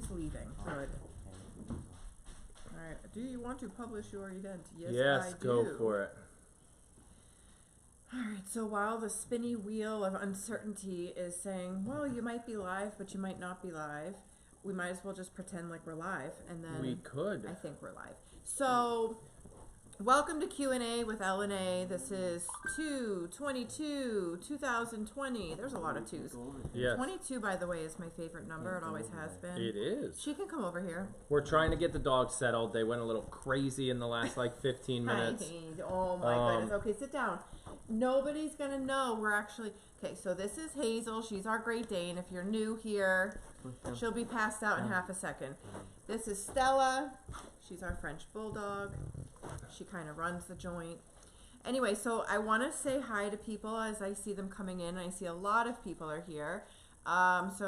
he's leaving. Good. All right. Do you want to publish your event? Yes, I do. go for it. All right. So while the spinny wheel of uncertainty is saying, well, you might be live, but you might not be live, we might as well just pretend like we're live, and then we could. I think we're live. So, welcome to Q&A with L&A. This is 2/22/2020. There's a lot of twos. Yes. 22, by the way, is my favorite number. It always has been. It is. She can come over here. We're trying to get the dogs settled. They went a little crazy in the last 15 minutes. Oh my goodness. Okay, sit down. Nobody's gonna know we're actually okay. So this is Hazel. She's our Great Dane. If you're new here, she'll be passed out in half a second. This is Stella. She's our French Bulldog. She kind of runs the joint. Anyway, so I want to say hi to people as I see them coming in. I see a lot of people are here. Let's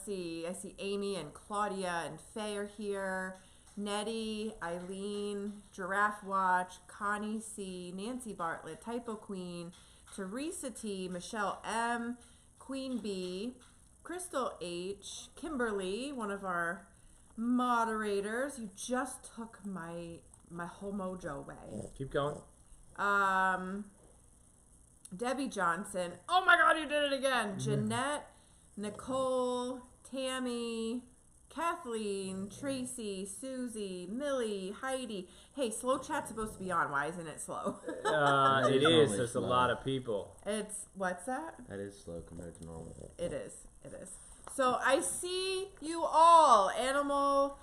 see. I see Amy and Claudia and Faye are here. Nettie, Eileen, Giraffe Watch, Connie C, Nancy Bartlett, Typo Queen, Teresa T, Michelle M, Queen B, Crystal H, Kimberly, one of our moderators. You just took my whole mojo away. Keep going. Debbie Johnson. Oh my God, you did it again. Jeanette, Nicole, Tammy, Kathleen, Tracy, Susie, Millie, Heidi. Hey, slow chat's supposed to be on. Why isn't it slow? It is. There's a lot of people. What's that? That is slow compared to normal. It is. So I see you all. Animal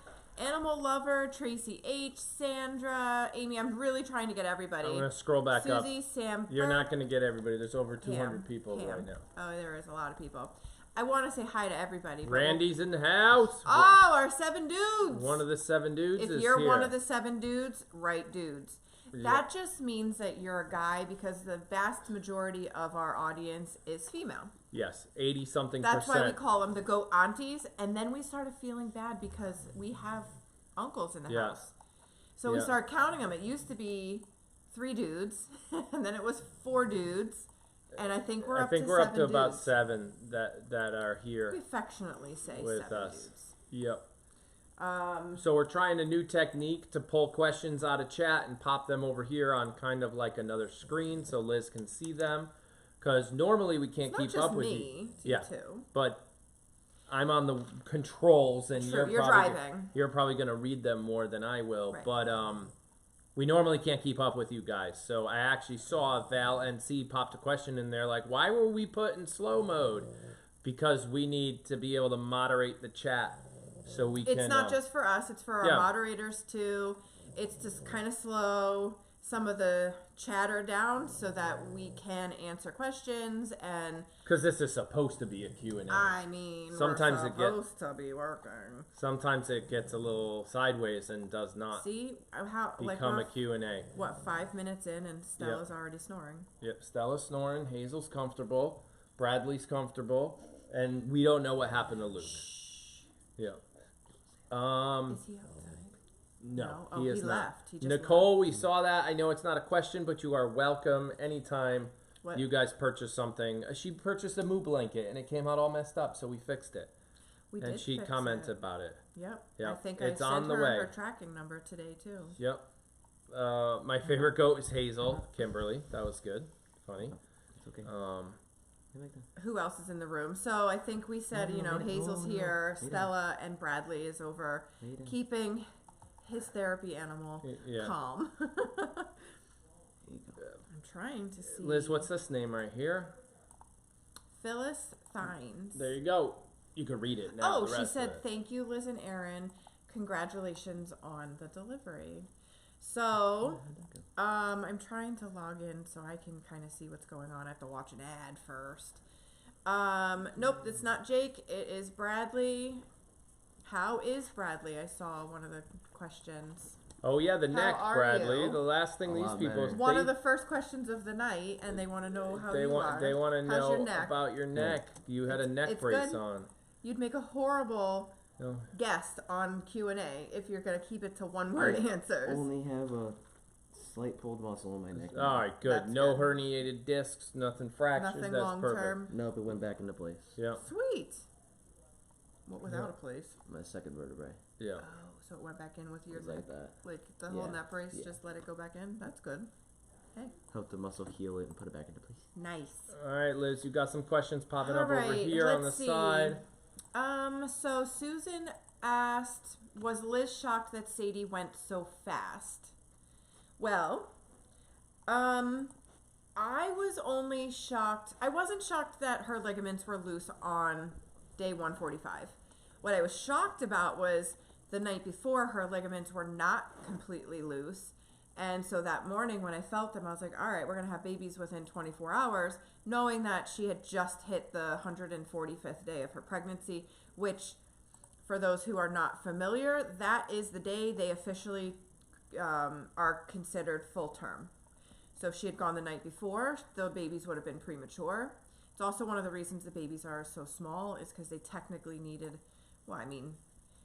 Lover, Tracy H, Sandra, Amy. I'm really trying to get everybody. I'm going to scroll back up. Susie, Sam. You're not going to get everybody. There's over 200 people right now. Oh, there is a lot of people. I want to say hi to everybody. Randy's in the house. Oh, our 7 dudes. One of the 7 dudes is here. If you're one of the 7 dudes, right dudes. That just means that you're a guy because the vast majority of our audience is female. Yes, 80-something%. That's why we call them the goat aunties. And then we started feeling bad because we have uncles in the house. So we started counting them. It used to be 3 dudes, and then it was 4 dudes. And I think we're up to about 7 that are here. We affectionately say with 7 us. dudes. Yep. So we're trying a new technique to pull questions out of chat and pop them over here on kind of like another screen so Liz can see them. Because normally we can't keep up with you. Too. But I'm on the controls and you're driving. You're probably going to read them more than I will. Right. But we normally can't keep up with you guys. So I actually saw Val NC popped a question in there like, why were we put in slow mode? Because we need to be able to moderate the chat. So we can. It's not just for us; it's for our moderators too. It's just kind of slow some of the chatter down so that we can answer questions and. Because this is supposed to be a Q&A. I mean, sometimes we're supposed to be working. Sometimes it gets a little sideways and does not. See how become a Q&A. What 5 minutes in and Stella's already snoring. Yep, Stella's snoring. Hazel's comfortable. Bradley's comfortable, and we don't know what happened to Luke. Shh. Yep. Is he outside? No, he is left. He just Nicole, left. we saw that. I know it's not a question, but you are welcome anytime you guys purchase something. She purchased a Moo blanket, and it came out all messed up, so we fixed it. And she commented about it. Yep. I think it's I on sent the her way. her tracking number today, too. Yep. My favorite goat is Hazel, Kimberly. That was good. Funny. It's okay. Who else is in the room? So I think we said, Hazel's here, Stella, and Bradley is over keeping his therapy animal calm. I'm trying to see. Liz, what's this name right here? Phyllis Thines. There you go. You can read it now. Oh, she said, thank you, Liz and Aaron. Congratulations on the delivery. So, I'm trying to log in so I can kind of see what's going on. I have to watch an ad first. Nope, it's not Jake. It is Bradley. How is Bradley? I saw one of the questions. Oh, yeah, the neck, Bradley. You? The last thing these people... One of the first questions of the night, and they want to know how you are. They want to know about your neck. You had a neck brace on. You'd make a horrible... guest on Q&A if you're going to keep it to one-word answers. I only have a slight pulled muscle in my neck. All right, good. That's no good. Herniated discs, nothing fractured. Nothing That's long perfect. Term. Nope, it went back into place. Yeah. Sweet. What was out of place? My second vertebrae. Yeah. Oh, so it went back in with your It's like that. like the whole Yeah, neck brace. yeah. Just let it go back in. That's good. Hey, Help the muscle heal it and put it back into place. nice. All right, Liz, you got some questions popping All up over right, here on the let's see. side. So Susan asked, was Liz shocked that Sadie went so fast? Well, I was only shocked. I wasn't shocked that her ligaments were loose on day 145. What I was shocked about was the night before her ligaments were not completely loose. And so that morning when I felt them, I was like, all right, we're going to have babies within 24 hours, knowing that she had just hit the 145th day of her pregnancy, which, for those who are not familiar, that is the day they officially are considered full term. So if she had gone the night before, the babies would have been premature. It's also one of the reasons the babies are so small is because they technically needed, well, I mean,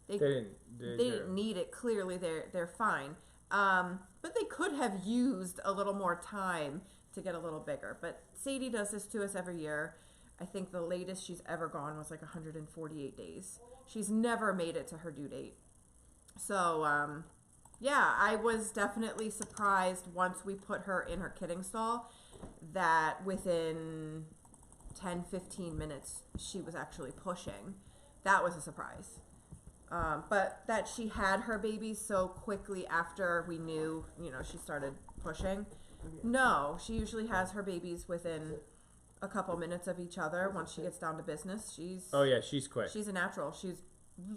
they didn't need it. Clearly, they're fine. But they could have used a little more time to get a little bigger. But Sadie does this to us every year. I think the latest she's ever gone was like 148 days. She's never made it to her due date. So, yeah, I was definitely surprised once we put her in her kidding stall that within 10, 15 minutes she was actually pushing. That was a surprise. But that she had her baby so quickly after we knew, she started pushing. No, she usually has her babies within a couple minutes of each other. Once she gets down to business, she's quick. She's a natural. She's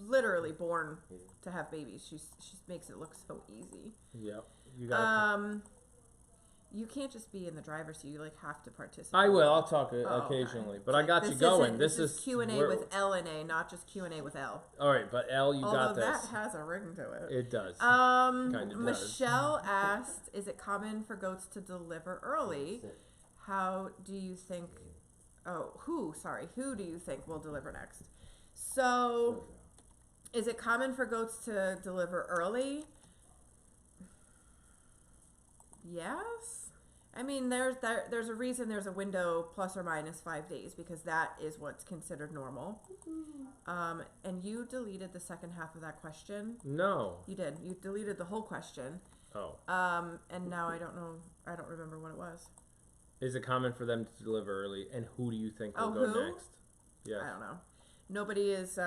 literally born to have babies. She makes it look so easy. Yep. You got you can't just be in the driver's seat. You have to participate. I will. I'll talk occasionally, okay. but I got you going. This is Q&A with L and A, not just Q&A with L. All right, but L, you got this. Although that has a ring to it. It does. Michelle asked, "Is it common for goats to deliver early? How do you think? Who do you think will deliver next? So, is it common for goats to deliver early? Yes." I mean, there's a reason there's a window plus or minus 5 days because that is what's considered normal. And you deleted the second half of that question. No. You did. You deleted the whole question. Oh. And now I don't know. I don't remember what it was. Is it common for them to deliver early? And who do you think will go next? Yeah. I don't know. Nobody is.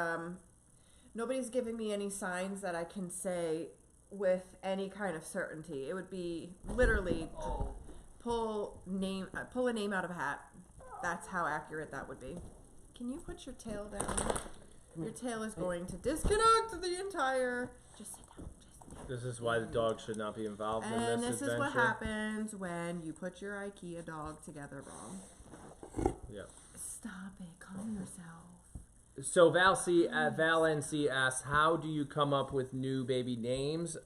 Nobody's giving me any signs that I can say with any kind of certainty. It would be literally. Pull a name out of a hat. That's how accurate that would be. Can you put your tail down? Your tail is going to disconnect the entire. Just sit down. This is why the dog should not be involved in this adventure. And this is what happens when you put your IKEA dog together wrong. Yep. Stop it. Calm yourself. So Val NC asks, how do you come up with new baby names?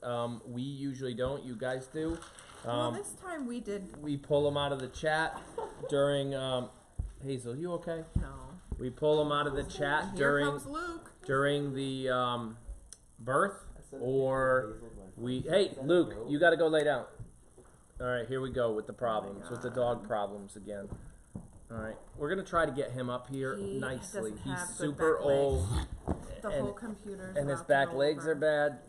We usually don't. You guys do. Well, this time we did. We pull them out of the chat during. Hazel, you okay? No. We pull them out of the chat Here comes Luke. during the birth, or we. Hey, Luke, you got to go lay down. All right, here we go with the problems, with the dog problems again. All right, we're gonna try to get him up here nicely. He's super old. The whole computer's and his back legs are bad.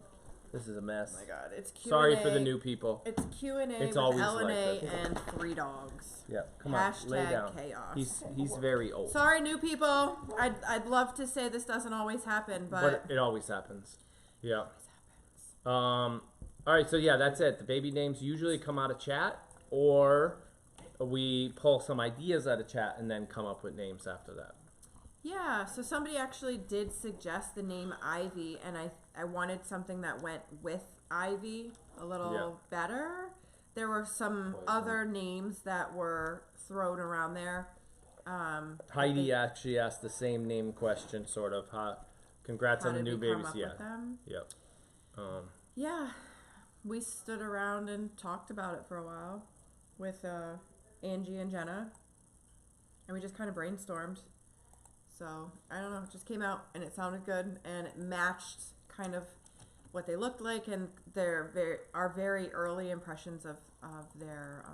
This is a mess. Oh my God, it's Q&A. Sorry for the new people. It's Q&A with always L and like A this. and 3 dogs. Yeah, come on, lay down. Chaos. He's very old. Sorry, new people. I'd love to say this doesn't always happen, but it always happens. Yeah. All right, so yeah, that's it. The baby names usually come out of chat, or we pull some ideas out of chat and then come up with names after that. Yeah, so somebody actually did suggest the name Ivy, and I wanted something that went with Ivy a little better. There were some other names that were thrown around there. Heidi actually asked the same name question, sort of. Congrats on the new babies. Yeah. Yep. Yeah, we stood around and talked about it for a while with Angie and Jenna, and we just kind of brainstormed. So, I don't know, it just came out and it sounded good and it matched kind of what they looked like and our very early impressions of their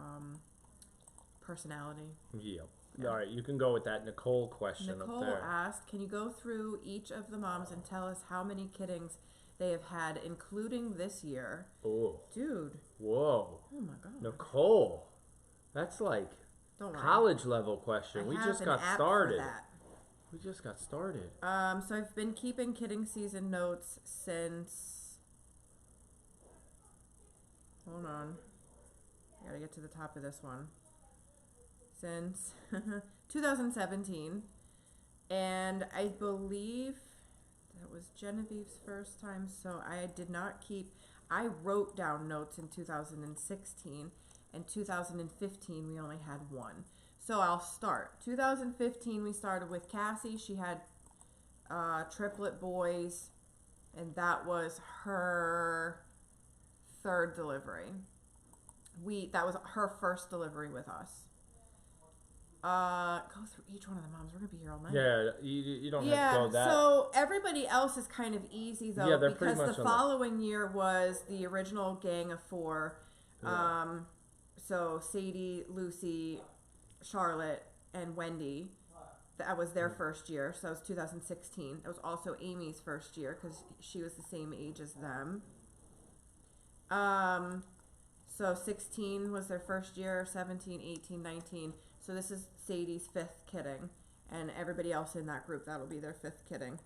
personality. Yep. All right, you can go with that Nicole question Nicole up there. asked, can you go through each of the moms and tell us how many kiddings they have had, including this year? Oh. Dude. Whoa. Oh my God. Nicole. That's like Don't worry. college level question. I We have just an got app started. For that. We just got started. So I've been keeping kidding season notes since, hold on, I gotta get to the top of this one, since 2017, and I believe that was Genevieve's first time, so I did not keep, I wrote down notes in 2016, and 2015 we only had one. So I'll start. 2015 we started with Cassie. She had triplet boys, and that was her third delivery. That was her first delivery with us. Go through each one of the moms. We're gonna be here all night. Yeah, you don't have to go that. So everybody else is kind of easy though, Yeah, they're because pretty much the on the- following year was the original gang of 4. Yeah. So Sadie, Lucy, Charlotte, and Wendy. That was their first year, so that was 2016. It was also Amy's first year because she was the same age as them. So 16 was their first year, 17, 18, 19. So this is Sadie's 5th kidding, and everybody else in that group, that'll be their 5th kidding.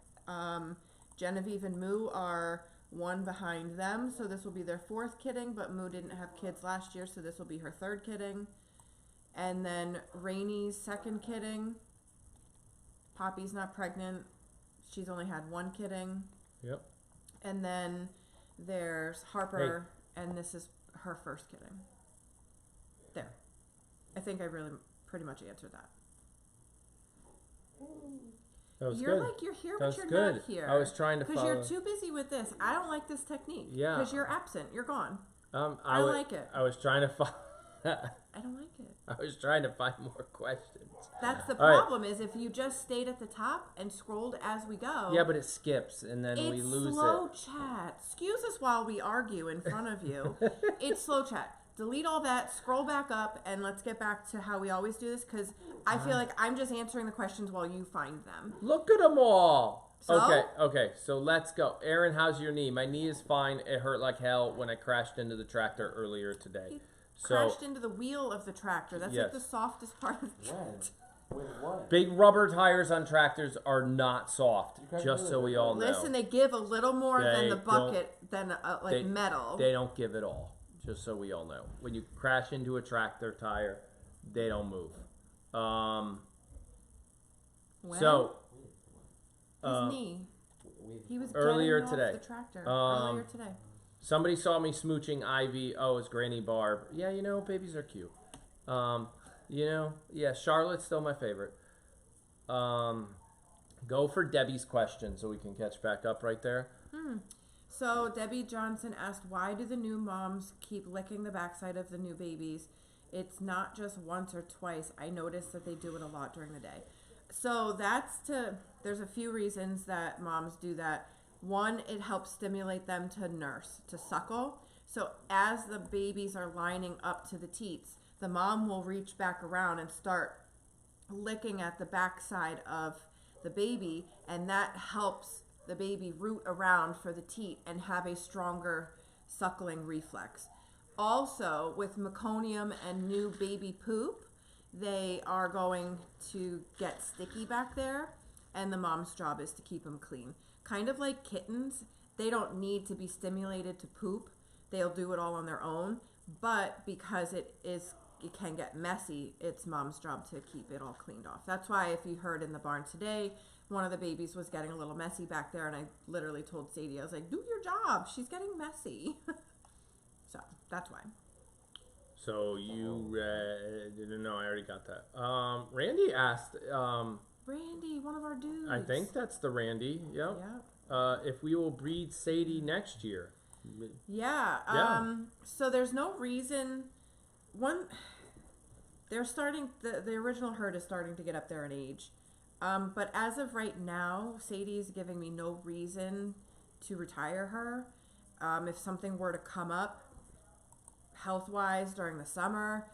Genevieve and Moo are one behind them, so this will be their 4th kidding, but Moo didn't have kids last year, so this will be her 3rd kidding. And then Rainy's 2nd kidding. Poppy's not pregnant. She's only had 1 kidding. Yep. And then there's Harper, and this is her 1st kidding. There. I think I really pretty much answered that. That was You're good. like, you're here, That but was you're good. not here. I was trying to Because follow. you're too busy with this. I don't like this technique. Yeah. Because you're absent. You're gone. I like it. I was trying to find. I don't like it. I was trying to find more questions. That's the All right. problem is if you just stayed at the top and scrolled as we go. Yeah, but it skips and then we It's lose slow it. chat. Excuse us while we argue in front of you. It's slow chat. Delete all that, scroll back up, and let's get back to how we always do this, because I feel like I'm just answering the questions while you find them. Look at them all. So? Okay, so let's go. Aaron, how's your knee? My knee is fine. It hurt like hell when I crashed into the tractor earlier today. Crashed into the wheel of the tractor. That's like the softest part of the tractor. With what? Big rubber tires on tractors are not soft, just so we all know. Listen, they give a little more than the They bucket, than like metal. They don't give it all, just so we all know. When you crash into a tractor tire, they don't move. When? So, his knee. He was earlier getting today. off the tractor earlier today. Somebody saw me smooching Ivy. Oh, it's Granny Barb. Yeah, you know, babies are cute. You know, yeah, Charlotte's still my favorite. Go for Debbie's question so we can catch back up right there. So Debbie Johnson asked, why do the new moms keep licking the backside of the new babies? It's not just once or twice. I noticed that they do it a lot during the day. So there's a few reasons that moms do that. One, it helps stimulate them to nurse, to suckle. So as the babies are lining up to the teats, the mom will reach back around and start licking at the backside of the baby, and that helps the baby root around for the teat and have a stronger suckling reflex. Also, with meconium and new baby poop, they are going to get sticky back there, and the mom's job is to keep them clean. Kind of like kittens, they don't need to be stimulated to poop. They'll do it all on their own, but because it can get messy, it's mom's job to keep it all cleaned off. That's why if you heard in the barn today, one of the babies was getting a little messy back there, and I literally told Sadie, I was like, do your job. She's getting messy. So that's why. So you didn't know. I already got that. Randy asked. Randy, one of our dudes. I think that's the Randy. Yep. Yeah. If we will breed Sadie next year. Yeah. Yeah. So there's no reason. They're starting. The original herd is starting to get up there in age. But as of right now, Sadie's giving me no reason to retire her. If something were to come up health-wise during the summer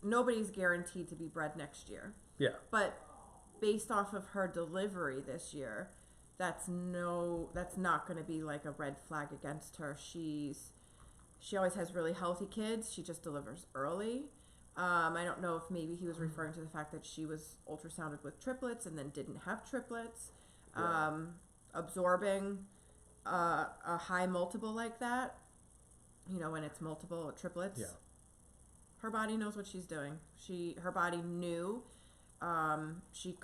nobody's guaranteed to be bred next year. Yeah. But based off of her delivery this year, that's not going to be like a red flag against her. She always has really healthy kids. She just delivers early. I don't know if maybe he was referring to the fact that she was ultrasounded with triplets and then didn't have triplets. Yeah. Absorbing a high multiple like that, when it's multiple triplets, her body knows what she's doing. Her body knew she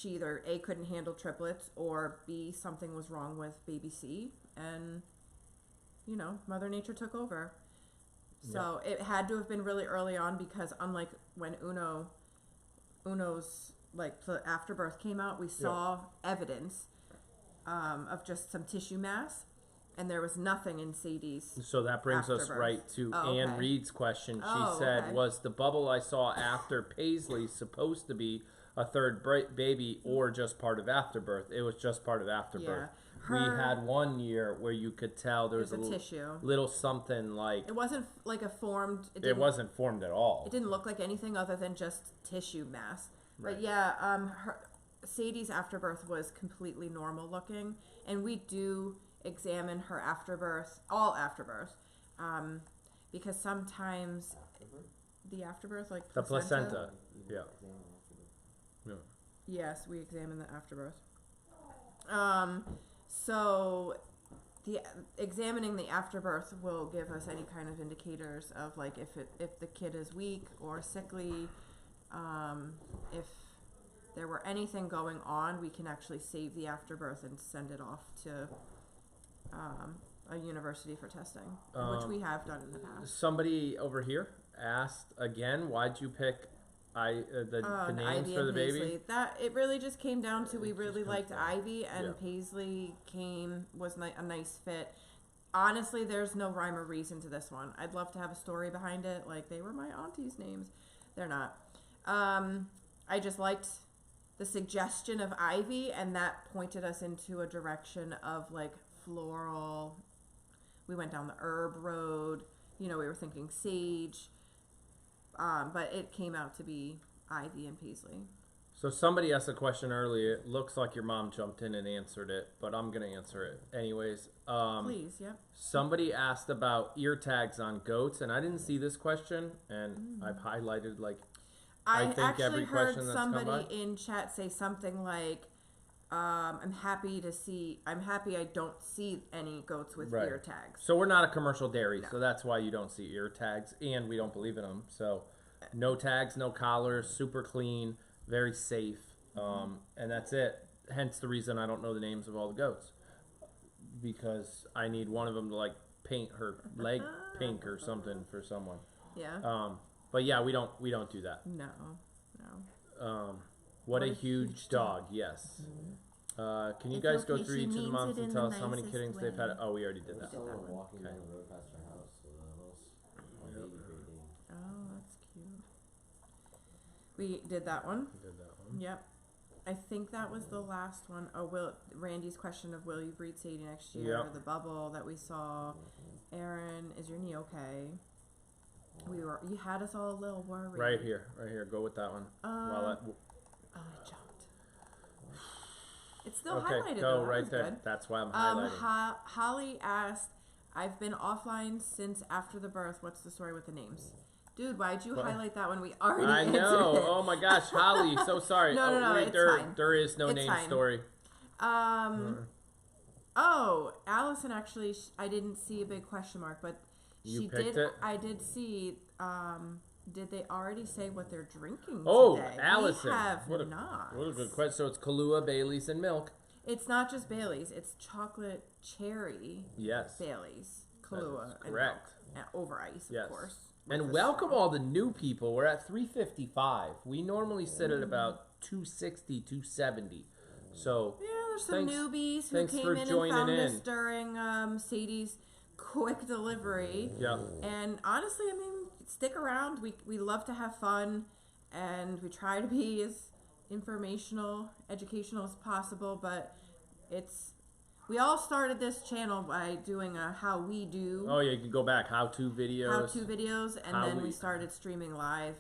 either A, couldn't handle triplets, or B, something was wrong with baby C, and Mother Nature took over. So it had to have been really early on, because unlike when Uno's the afterbirth came out, we saw evidence of just some tissue mass, and there was nothing in Sadie's. So that brings us right to Anne Reed's question. She said, was the bubble I saw after Paisley supposed to be a third baby or just part of afterbirth? It was just part of afterbirth. We had one year where you could tell there was a tissue, little something like... It wasn't like a formed... It wasn't formed at all. It didn't look like anything other than just tissue mass. Right. But Sadie's afterbirth was completely normal looking, and we do examine her afterbirth, all afterbirth, because sometimes the afterbirth, like the placenta. Yeah. Yes, we examine the afterbirth. So examining the afterbirth will give us any kind of indicators of if the kid is weak or sickly, if there were anything going on, we can actually save the afterbirth and send it off to a university for testing, which we have done in the past. Somebody over here asked again, why'd you pick the names Ivy for the and baby? Paisley. That it really just came down to we really liked Ivy, and Paisley was a nice fit. Honestly, there's no rhyme or reason to this one. I'd love to have a story behind it, like they were my auntie's names. They're not. I just liked the suggestion of Ivy, and that pointed us into a direction of floral. We went down the herb road. We were thinking sage. But it came out to be Ivy and Paisley. So somebody asked a question earlier. It looks like your mom jumped in and answered it, but I'm going to answer it anyways. Please, yep. Somebody asked about ear tags on goats, and I didn't see this question, and I've highlighted I think actually every heard question that's come by. somebody in chat say something like, I'm happy I don't see any goats with ear tags. So we're not a commercial dairy, so that's why you don't see ear tags, and we don't believe in them. So no tags, no collars, super clean, very safe, and that's it. Hence the reason I don't know the names of all the goats, because I need one of them to paint her leg pink or something for someone. Yeah. But yeah, we don't do that. No. What a huge dog, yes. Can you guys go through each of the moms and tell us how many kittings they've had? Oh, we already did that. Walking down the road past our house with a little baby breathing. Oh, that's cute. We did that one. We did that one. Yep. I think that was the last one. Oh, Randy's question of will you breed Sadie next year? Yep. The bubble that we saw. Aaron, is your knee okay? You had us all a little worried. Right here. Go with that one. Oh, it jumped. It's still okay, highlighted. go though. right there. Good. That's why I'm highlighting. Holly asked, "I've been offline since after the birth. What's the story with the names?" Dude, why'd you highlight that when we already answered it? I know. Oh my gosh, Holly, so sorry. No, wait, it's fine. There is no It's name fine. story. Oh, Allison actually, I didn't see a big question mark, but You she picked did. it? I did see. Did they already say what they're drinking Oh, today? Allison. We have What a good question. So it's Kahlua, Bailey's, and milk. It's not just Bailey's. It's chocolate cherry. Yes. Bailey's, That Kahlua, is and correct. milk. Over ice, Yes. of course. And welcome all the new people. We're at 355. We normally sit at about 260, 270. So Yeah, there's some newbies who thanks came for in and joining found in. us during Sadie's quick delivery. Yeah. And honestly, I mean, stick around. We love to have fun, and we try to be as informational, educational as possible. But We all started this channel by doing a how we do. Oh yeah, you can go back how-to videos. And then we started streaming live.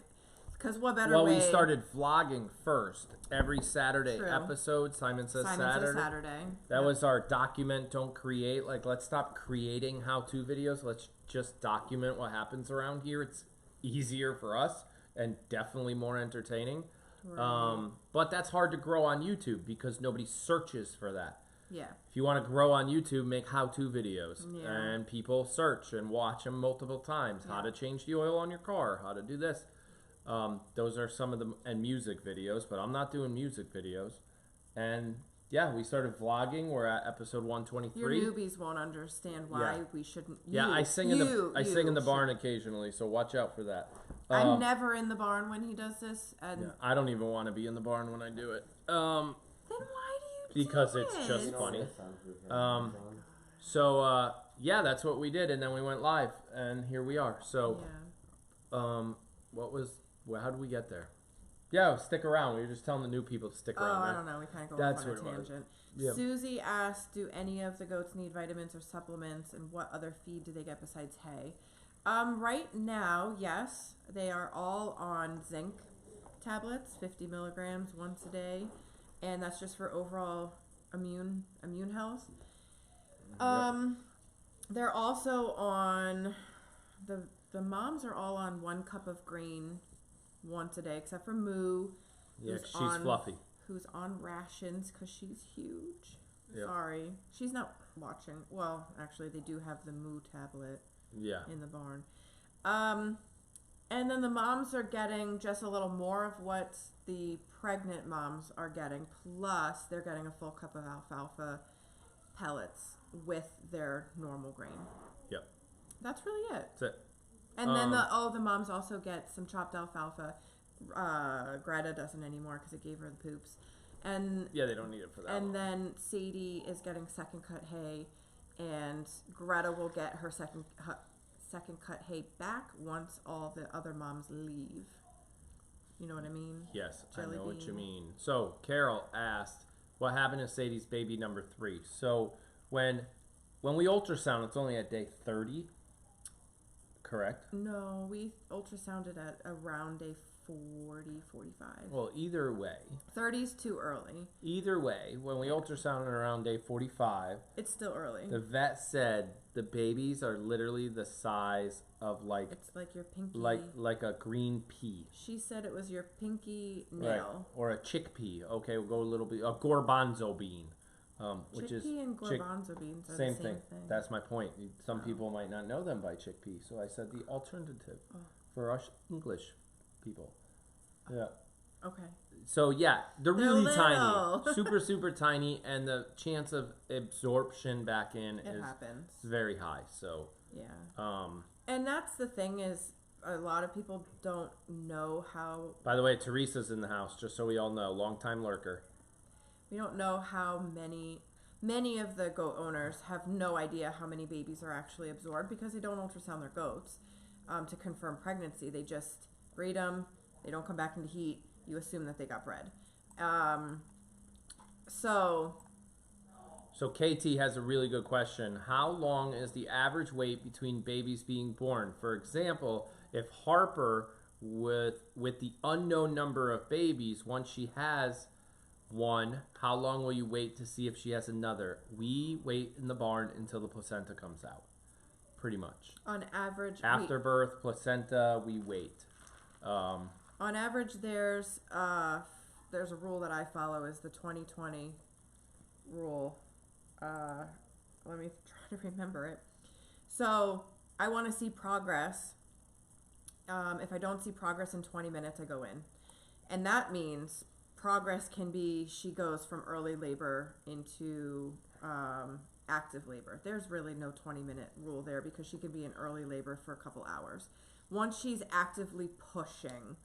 Because what better way? Well, we started vlogging first. Every Saturday episode, Syman Says Saturday. That was our document, don't create. Like, let's stop creating how-to videos. Let's just document what happens around here. It's easier for us and definitely more entertaining. Right. But that's hard to grow on YouTube because nobody searches for that. Yeah. If you want to grow on YouTube, make how-to videos. Yeah. And people search and watch them multiple times. Yeah. How to change the oil on your car, how to do this. Those are some of them, and music videos, but I'm not doing music videos. And yeah, we started vlogging. We're at episode 123. Your newbies won't understand why we shouldn't. I sing in the barn occasionally, so watch out for that. I'm never in the barn when he does this. And I don't even want to be in the barn when I do it. Then why do you because it's just funny. So yeah, that's what we did, and then we went live, and here we are. So, how did we get there? Yeah, stick around. We were just telling the new people to stick around. I don't know. We kind of go off on a tangent. Yep. Susie asked, "Do any of the goats need vitamins or supplements, and what other feed do they get besides hay?" Right now, yes, they are all on zinc tablets, 50 milligrams once a day. And that's just for overall immune health. They're also on the moms are all on 1 cup of grain once a day, except for Moo. Yeah, she's fluffy. Who's on rations because she's huge. Yep. Sorry, she's not watching. Well, actually, they do have the Moo tablet. In the barn. And then the moms are getting just a little more of what the pregnant moms are getting, plus they're getting a full cup of alfalfa pellets with their normal grain. Yep. That's really it. That's it. And then the moms also get some chopped alfalfa. Greta doesn't anymore because it gave her the poops. And yeah, they don't need it for that. And then Sadie is getting second cut hay, and Greta will get her second cut hay back once all the other moms leave. You know what I mean? Yes, I know what you mean. So Carol asked, what happened to Sadie's baby number 3? So when we ultrasound, it's only at day 30, correct? No, we ultrasounded at around day 40, 45. Well, either way. 30's too early. Either way, when we ultrasounded around day 45. It's still early. The vet said the babies are literally the size of like... It's like your pinky. Like a green pea. She said it was your pinky nail. Right. Or a chickpea. Okay, we'll go a little bit... A garbanzo bean. Which is chickpea and garbanzo beans are same the same thing. That's my point. Some people might not know them by chickpea. So I said the alternative for us English people. Yeah. Okay. So yeah, they're really tiny, super tiny, and the chance of absorption back in happens. Very high. So yeah. And that's the thing is, a lot of people don't know how. By the way, Teresa's in the house, just so we all know, longtime lurker. We don't know how many of the goat owners have no idea how many babies are actually absorbed because they don't ultrasound their goats to confirm pregnancy. They just breed them. They don't come back into heat. You assume that they got bred. So KT has a really good question. How long is the average wait between babies being born? For example, if Harper, with the unknown number of babies, once she has one, how long will you wait to see if she has another? We wait in the barn until the placenta comes out, pretty much. On average, after birth, placenta, we wait. On average, there's a rule that I follow is the 20-20 rule. Let me try to remember it. So I want to see progress. If I don't see progress in 20 minutes, I go in. And that means progress can be she goes from early labor into active labor. There's really no 20-minute rule there because she could be in early labor for a couple hours. Once she's actively pushing,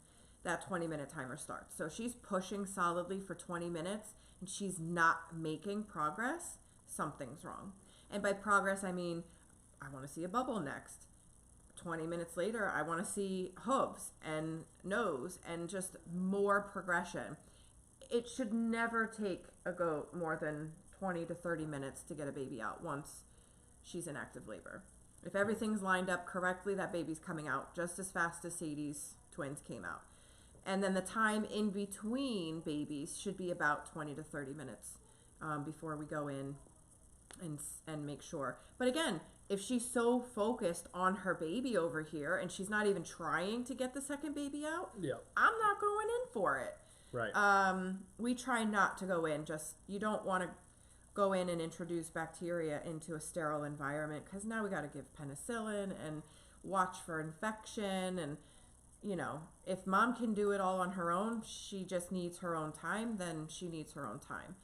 that 20-minute timer starts. So she's pushing solidly for 20 minutes and she's not making progress, something's wrong. And by progress, I mean, I want to see a bubble next. 20 minutes later, I want to see hooves and nose and just more progression. it should never take a goat more than 20 to 30 minutes to get a baby out once she's in active labor. If everything's lined up correctly, that baby's coming out just as fast as Sadie's twins came out. And then the time in between babies should be about 20 to 30 minutes before we go in and make sure. But again, if she's so focused on her baby over here and she's not even trying to get the second baby out, I'm not going in for it. Right. We try not to go in. Just, you don't want to go in and introduce bacteria into a sterile environment, because now we got to give penicillin and watch for infection. And, you know, if mom can do it all on her own, she just needs her own time, then she needs her own time.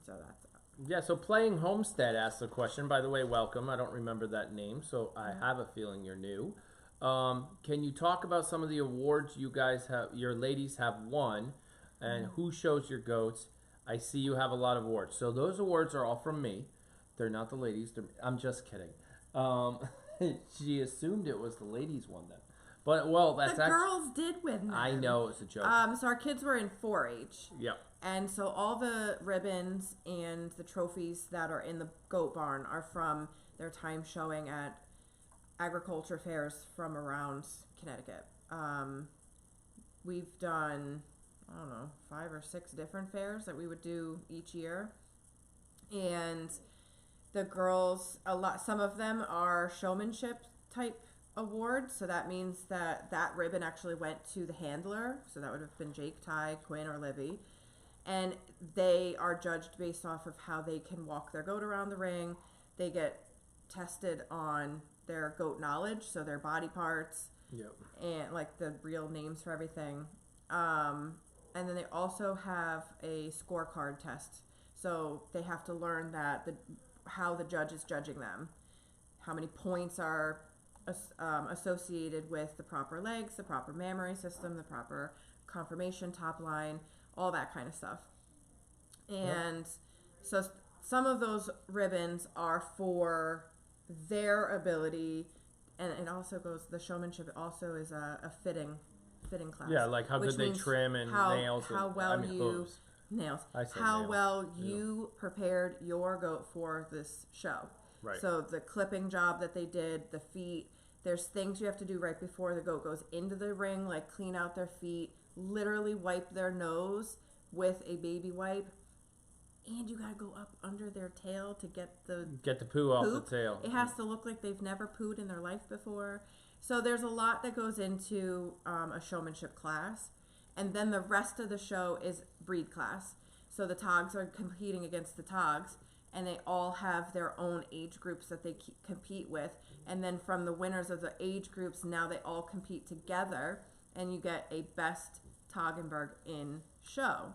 So that's that. Yeah, so Playing Homestead asked the question. By the way, welcome. I don't remember that name, so I have a feeling you're new. Can you talk about some of the awards you guys have, your ladies have won, and who shows your goats? I see you have a lot of awards. So those awards are all from me. They're not the ladies. I'm just kidding. She assumed it was the ladies won them. But, well, that's the girls did win them. I know, it's a joke. So our kids were in 4-H. Yep. And so all the ribbons and the trophies that are in the goat barn are from their time showing at agriculture fairs from around Connecticut. We've done, I don't know, 5 or 6 different fairs that we would do each year. And the girls, some of them are showmanship type awards. So that means that ribbon actually went to the handler. So that would have been Jake, Ty, Quinn, or Livy. And they are judged based off of how they can walk their goat around the ring. They get tested on their goat knowledge, so their body parts, and like the real names for everything. And then they also have a scorecard test. So they have to learn that how the judge is judging them, how many points are associated with the proper legs, the proper mammary system, the proper conformation top line, all that kind of stuff. And so some of those ribbons are for their ability, and it also goes, the showmanship also is a fitting class. Yeah, like how good they trim and nails. How well hooves. Nails. How nails. Well you prepared your goat for this show. Right. So the clipping job that they did, the feet, there's things you have to do right before the goat goes into the ring, like clean out their feet, literally wipe their nose with a baby wipe, and you gotta go up under their tail to get the poo off the tail. It has to look like they've never pooed in their life before. So there's a lot that goes into a showmanship class, and then the rest of the show is breed class. So the togs are competing against the togs, and they all have their own age groups that they compete with, and then from the winners of the age groups, now they all compete together, and you get a best Toggenburg in show.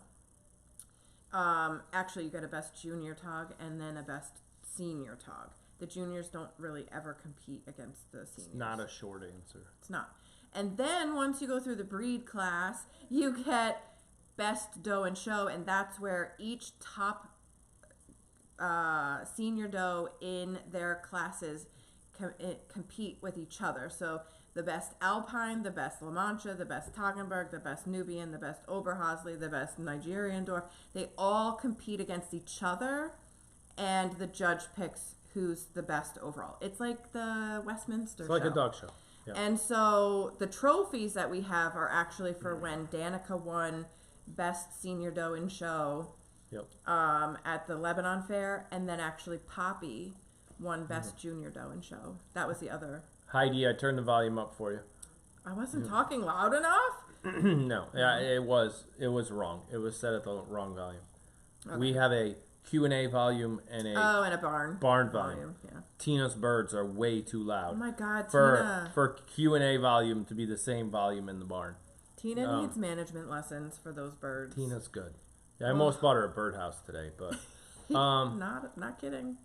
Actually, you get a best junior tog and then a best senior tog. The juniors don't really ever compete against the seniors. It's not a short answer. It's not. And then once you go through the breed class, you get best doe and show, and that's where each top senior doe in their classes compete with each other. So the best Alpine, the best La Mancha, the best Toggenburg, the best Nubian, the best Oberhausley, the best Nigerian Dwarf. They all compete against each other, and the judge picks who's the best overall. It's like the Westminster It's like show. a dog show. Yeah. And so the trophies that we have are actually for when Danica won best senior doe in show at the Lebanon Fair, and then actually Poppy won best junior doe in show. That was the other. Heidi, I turned the volume up for you. I wasn't talking loud enough? No, yeah, it was wrong. It was set at the wrong volume. Okay. We have a Q&A volume and a barn volume. Yeah. Tina's birds are way too loud. Oh my God, Tina! For Q&A volume to be the same volume in the barn. Tina needs management lessons for those birds. Tina's good. Yeah, I almost bought her a birdhouse today, but not kidding.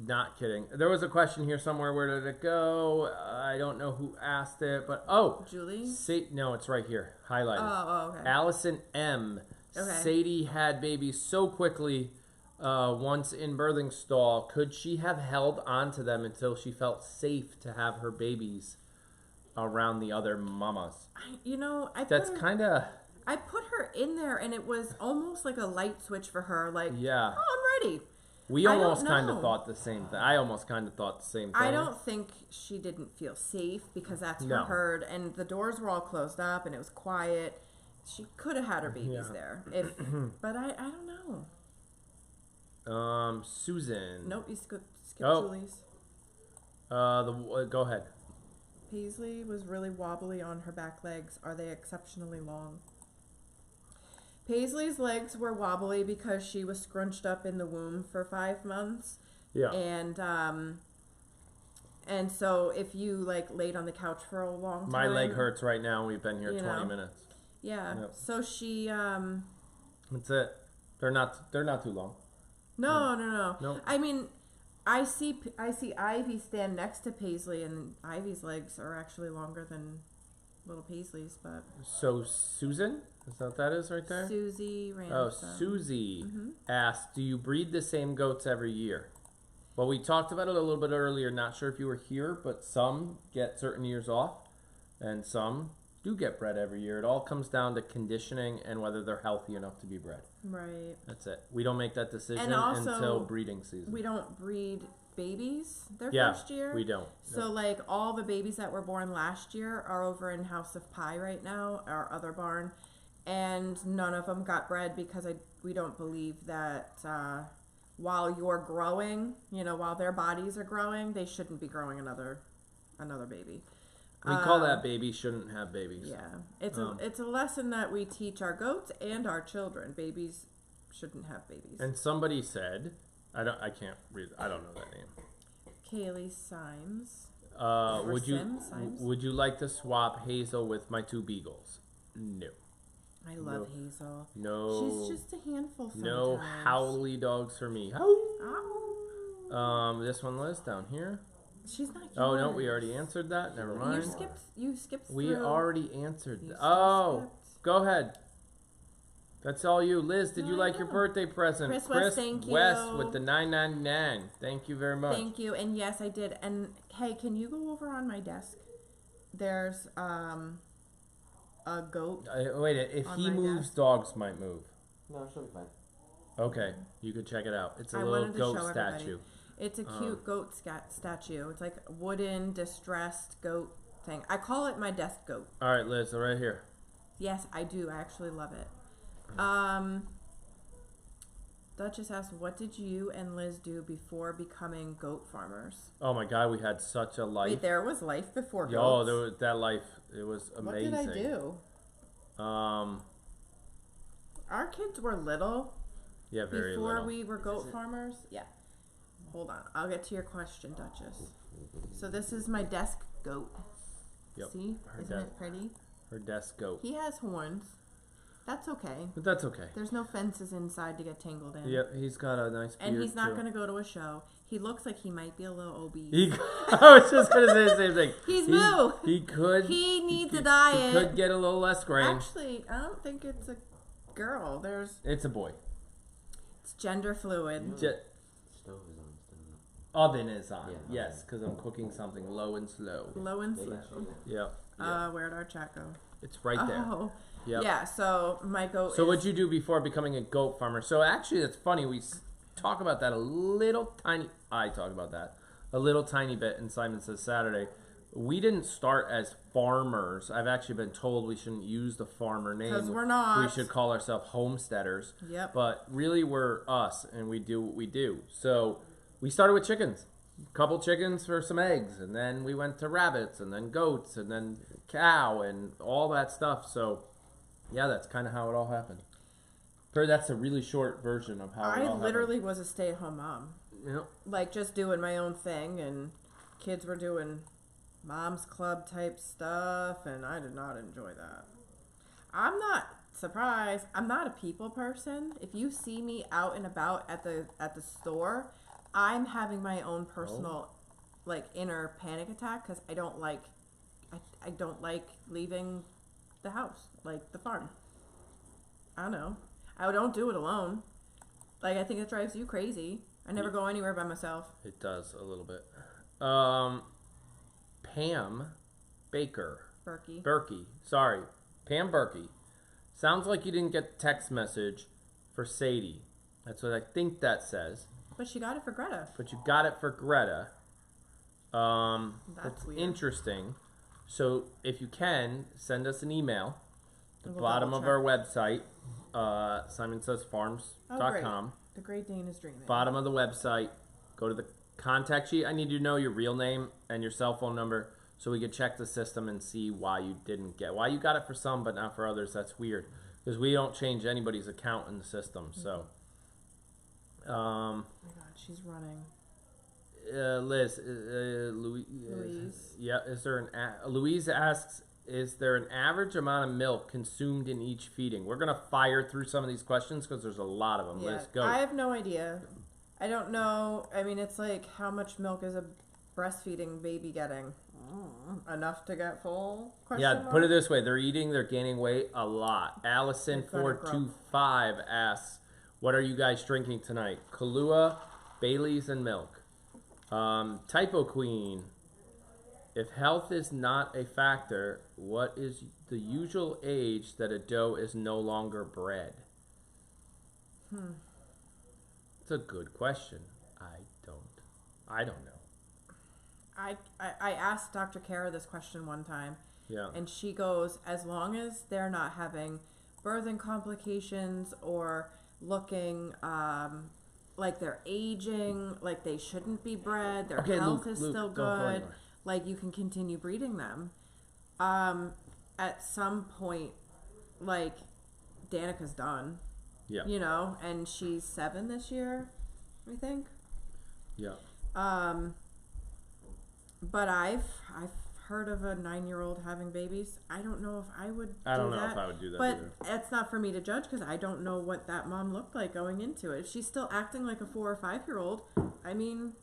Not kidding. There was a question here somewhere. Where did it go? I don't know who asked it, but Julie? No, it's right here, highlighted. Oh, okay. Allison M. Okay. Sadie had babies so quickly once in birthing stall. Could she have held on to them until she felt safe to have her babies around the other mamas? I that's kind of I put her in there, and it was almost like a light switch for her. Like, Yeah. oh, I'm ready. We I don't almost kind of know. thought the same thing. I almost kind of thought the same thing. I don't think she didn't feel safe because that's her No. herd, and the doors were all closed up, and it was quiet. She could have had her babies Yeah. there, but I don't know. Susan. Nope, you skipped Oh. Julie's. Go ahead. Paisley was really wobbly on her back legs. Are they exceptionally long? Paisley's legs were wobbly because she was scrunched up in the womb for 5 months. Yeah. And so if you like laid on the couch for a long time, My leg hurts right now. We've been here You 20 know. minutes. Yeah. Yep. So she That's it. They're not too long. no. Nope. I mean, I see Ivy stand next to Paisley, and Ivy's legs are actually longer than little Paisley's, but So Susan, is that what that is right there? Susie Ransom. Oh, Susie Mm-hmm. asked, "Do you breed the same goats every year?" Well, we talked about it a little bit earlier. Not sure if you were here, but some get certain years off, and some do get bred every year. It all comes down to conditioning and whether they're healthy enough to be bred. Right. That's it. We don't make that decision And also, until breeding season. We don't breed babies their Yeah, first year. we don't. So like all the babies that were born last year are over in House of Pie right now, our other barn, and none of them got bred because we don't believe that while you're growing, while their bodies are growing, they shouldn't be growing another baby. We call that baby shouldn't have babies. Yeah, it's a lesson that we teach our goats and our children. Babies shouldn't have babies. And somebody said, I can't read. I don't know that name. Kaylee Symes. Would you Symes? would you like to swap Hazel with my 2 beagles? No. I love Hazel. No. She's just a handful sometimes. No howly dogs for me. Ow. This one, Liz, down here. She's not. Oh no, yours. we already answered that. Never mind. You skipped. We through. already answered You that. still Oh, skipped. go ahead. That's all you, Liz. Did No, you I like your know. birthday present? Chris West, thank West you. with the $9.99. Thank you very much. Thank you, and yes, I did. And hey, can you go over on my desk? There's a goat. Wait, if On he my moves, desk. dogs might move. No, she'll be fine. Okay, you can check it out. It's a I little wanted to goat show everybody. statue. It's a cute goat statue. It's like a wooden distressed goat thing. I call it my desk goat. All right, Liz, right here. Yes, I do. I actually love it. Duchess asked, what did you and Liz do before becoming goat farmers? Oh my God, we had such a life. Wait, there was life before goats? Yo, there was that life. It was What amazing. did I do? Our kids were little Yeah, very before little. we were goat farmers. Yeah. Hold on. I'll get to your question, Duchess. So this is my desk goat. Yep. See? Her Isn't it pretty? Her desk goat. He has horns. That's okay. But that's okay. There's no fences inside to get tangled in. Yep, he's got a nice beard. And he's not too. going to go to a show. He looks like he might be a little obese. I was just gonna say the same thing. He's moo. He could. He needs a diet. He could get a little less grain. Actually, I don't think it's a girl. It's a boy. It's gender fluid. Stove is on still. Oven is on. Yeah, Yes, because I'm cooking something low and slow. Low and Maybe slow. I should. Yep. Where'd our chat go? It's right there. Oh. Yep. Yeah, so my goat So is... what'd you do before becoming a goat farmer? So actually, that's funny. We talk about that a little tiny. I talk about that a little tiny bit in Syman Says Saturday. We didn't start as farmers. I've actually been told we shouldn't use the farmer name. 'Cause we're not. We should call ourselves homesteaders. Yep. But really, we're us, and we do what we do. So we started with chickens. A couple chickens for some eggs, and then we went to rabbits, and then goats, and then cow, and all that stuff. So yeah, that's kind of how it all happened. That's a really short version of how it all I literally happened. was a stay-at-home mom. Yep. Like, just doing my own thing, and kids were doing mom's club type stuff, and I did not enjoy that. I'm not surprised. I'm not a people person. If you see me out and about at the store, I'm having my own personal like inner panic attack because I don't like leaving the house, like the farm. I don't know. I don't do it alone. Like, I think it drives you crazy. I never go anywhere by myself. It does a little bit. Pam Baker. Berkey. Berkey. Sorry. Pam Berkey Sounds like you didn't get the text message for Sadie. That's what I think that says. But she got it for Greta. But you got it for Greta. That's weird. Interesting. So if you can, send us an email. The We'll bottom of double our website, SymanSaysFarms.com. The Great Dane is dreaming. Bottom of the website, go to the contact sheet. I need you to know your real name and your cell phone number so we can check the system and see why you you got it for some but not for others. That's weird because we don't change anybody's account in the system. So, oh my God, she's running. Liz, Louise. Yeah, Louise asks, is there an average amount of milk consumed in each feeding? We're gonna fire through some of these questions because there's a lot of them. Yeah, Liz, go. I have no idea. I don't know. I mean, it's like how much milk is a breastfeeding baby getting? Enough to get full? Put it this way: they're gaining weight a lot. Allison They're gonna grow. 425 asks, "What are you guys drinking tonight? Kahlua, Bailey's, and milk." Typo Queen. If health is not a factor, what is the usual age that a doe is no longer bred? It's a good question. I don't know. I asked Dr. Kara this question one time. Yeah. And she goes, as long as they're not having birthing complications or looking like they're aging, like they shouldn't be bred, their health is still good, like you can continue breeding them. At some point, like Danica's done. Yeah. You know, and she's 7 this year, I think. Yeah. But I've heard of a 9-year-old having babies. I don't know if I would do that. I don't know if I would do that but either. It's not for me to judge because I don't know what that mom looked like going into it. If she's still acting like a 4 or 5-year-old, I mean,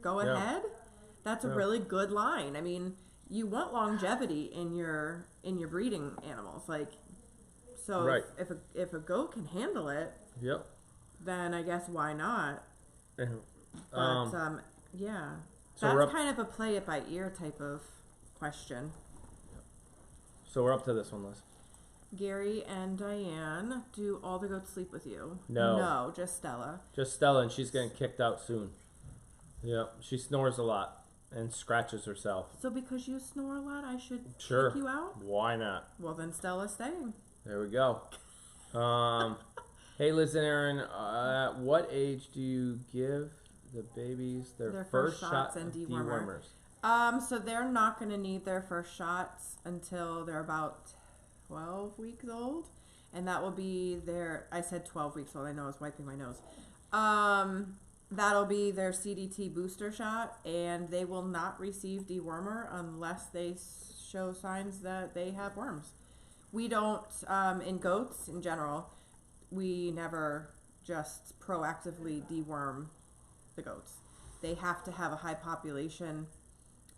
go ahead. That's a really good line. I mean, you want longevity in your breeding animals. Like, so if a goat can handle it, then I guess why not? But yeah. So That's kind of a play it by ear type of question. So we're up to this one, Liz. Gary and Diane, do all the goats sleep with you? No. No, just Stella. Just Stella, and she's getting kicked out soon. Yeah, she snores a lot and scratches herself. So because you snore a lot, I should kick you out? Why not? Well, then Stella's staying. There we go. Hey, Liz and Aaron, at what age do you give the babies their first shots and of dewormers? So they're not going to need their first shots until they're about 12 weeks old. And that will be I said 12 weeks old. I know I was wiping my nose. That'll be their CDT booster shot. And they will not receive dewormer unless they show signs that they have worms. We don't, in goats in general, we never just proactively deworm the goats. They have to have a high population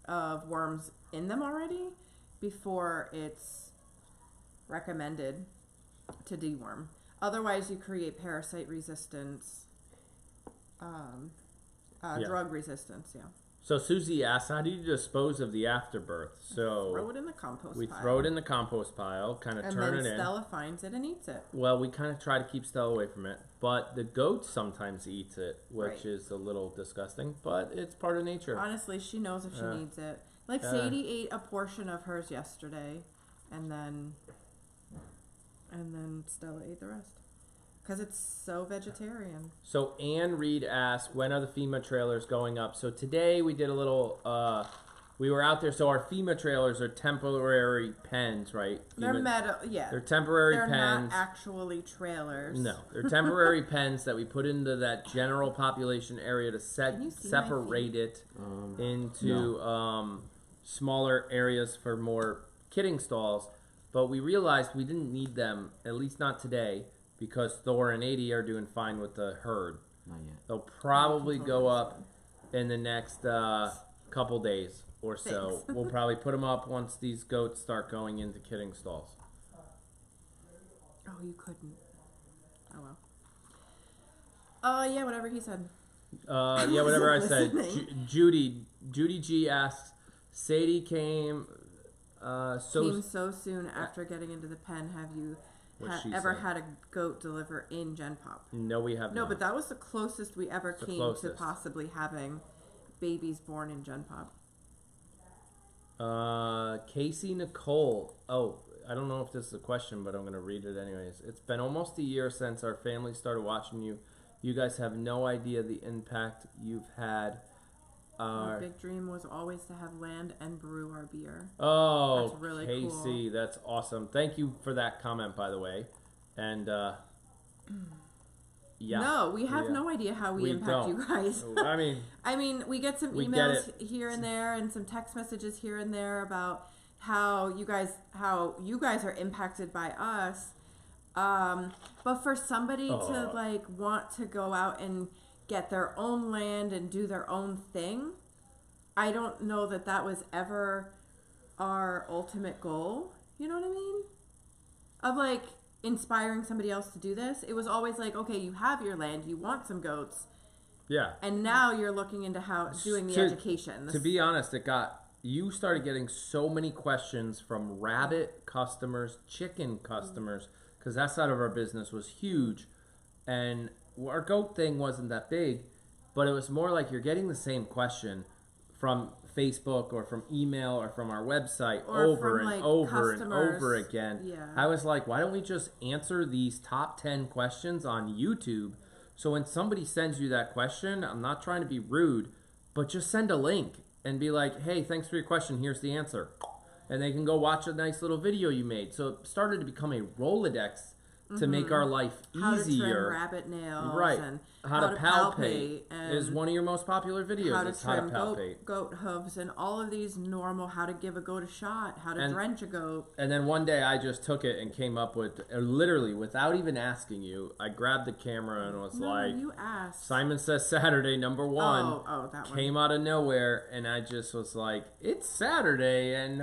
of worms in them already before it's recommended to deworm. Otherwise, you create parasite resistance, drug resistance. Yeah. So Susie asks, how do you dispose of the afterbirth? So throw it in the compost we pile. throw it in the compost pile, kind of turn it in. And then Stella finds it and eats it. Well, we kind of try to keep Stella away from it, but the goat sometimes eats it, which is a little disgusting, but it's part of nature. Honestly, she knows if she needs it. Like Sadie ate a portion of hers yesterday, and then Stella ate the rest. Because it's so vegetarian. So Anne Reed asked, when are the FEMA trailers going up? So today we did a little, we were out there. So our FEMA trailers are temporary pens, right? They're metal, They're temporary They're pens. not actually trailers. No, they're temporary pens that we put into that general population area to separate it into smaller areas for more kidding stalls. But we realized we didn't need them, at least not today, because Thor and 80 are doing fine with the herd. Not yet. They'll probably go up in the next couple days or so. Thanks. We'll probably put them up once these goats start going into kidding stalls. Oh, you couldn't. Oh, well. Yeah, whatever he said. Yeah, whatever I said. Listening. Judy G asks, Sadie came Came so soon after getting into the pen. Have you she ever said. had a goat deliver in Gen Pop. No, we have No, not. but that was the closest we ever The came closest. to possibly having babies born in Gen Pop. Casey Nicole. Oh, I don't know if this is a question, but I'm going to read it anyways. It's been almost a year since our family started watching you. You guys have no idea the impact you've had. Our big dream was always to have land and brew our beer. Oh, That's really Casey, cool. that's awesome. Thank you for that comment, by the way. And, yeah. No, we have no idea how we impact don't. you guys. I mean, we get some we emails get here and there and some text messages here and there about how you guys are impacted by us. But for somebody to like want to go out and get their own land and do their own thing, I don't know that was ever our ultimate goal. You know what I mean? Of like inspiring somebody else to do this. It was always like, okay, you have your land, you want some goats. Yeah. And now you're looking into how doing the education. To be honest, you started getting so many questions from rabbit customers, chicken customers, because that side of our business was huge. And our goat thing wasn't that big, but it was more like you're getting the same question from Facebook or from email or from our website or over from, and like, over and customers. over again. Yeah. I was like, why don't we just answer these top 10 questions on YouTube? So when somebody sends you that question, I'm not trying to be rude, but just send a link and be like, hey, thanks for your question. Here's the answer. And they can go watch a nice little video you made. So it started to become a Rolodex to make our life easier. How to trim rabbit nails. Right. And how to palpate and is one of your most popular videos. how to is how to trim palpate. goat hooves and all of these normal, how to give a goat a shot, how to drench a goat. And then one day I just took it and came up with, literally without even asking you, I grabbed the camera and was like, you asked. Syman Says Saturday, number one. Oh, that one. Came out of nowhere, and I just was like, it's Saturday, and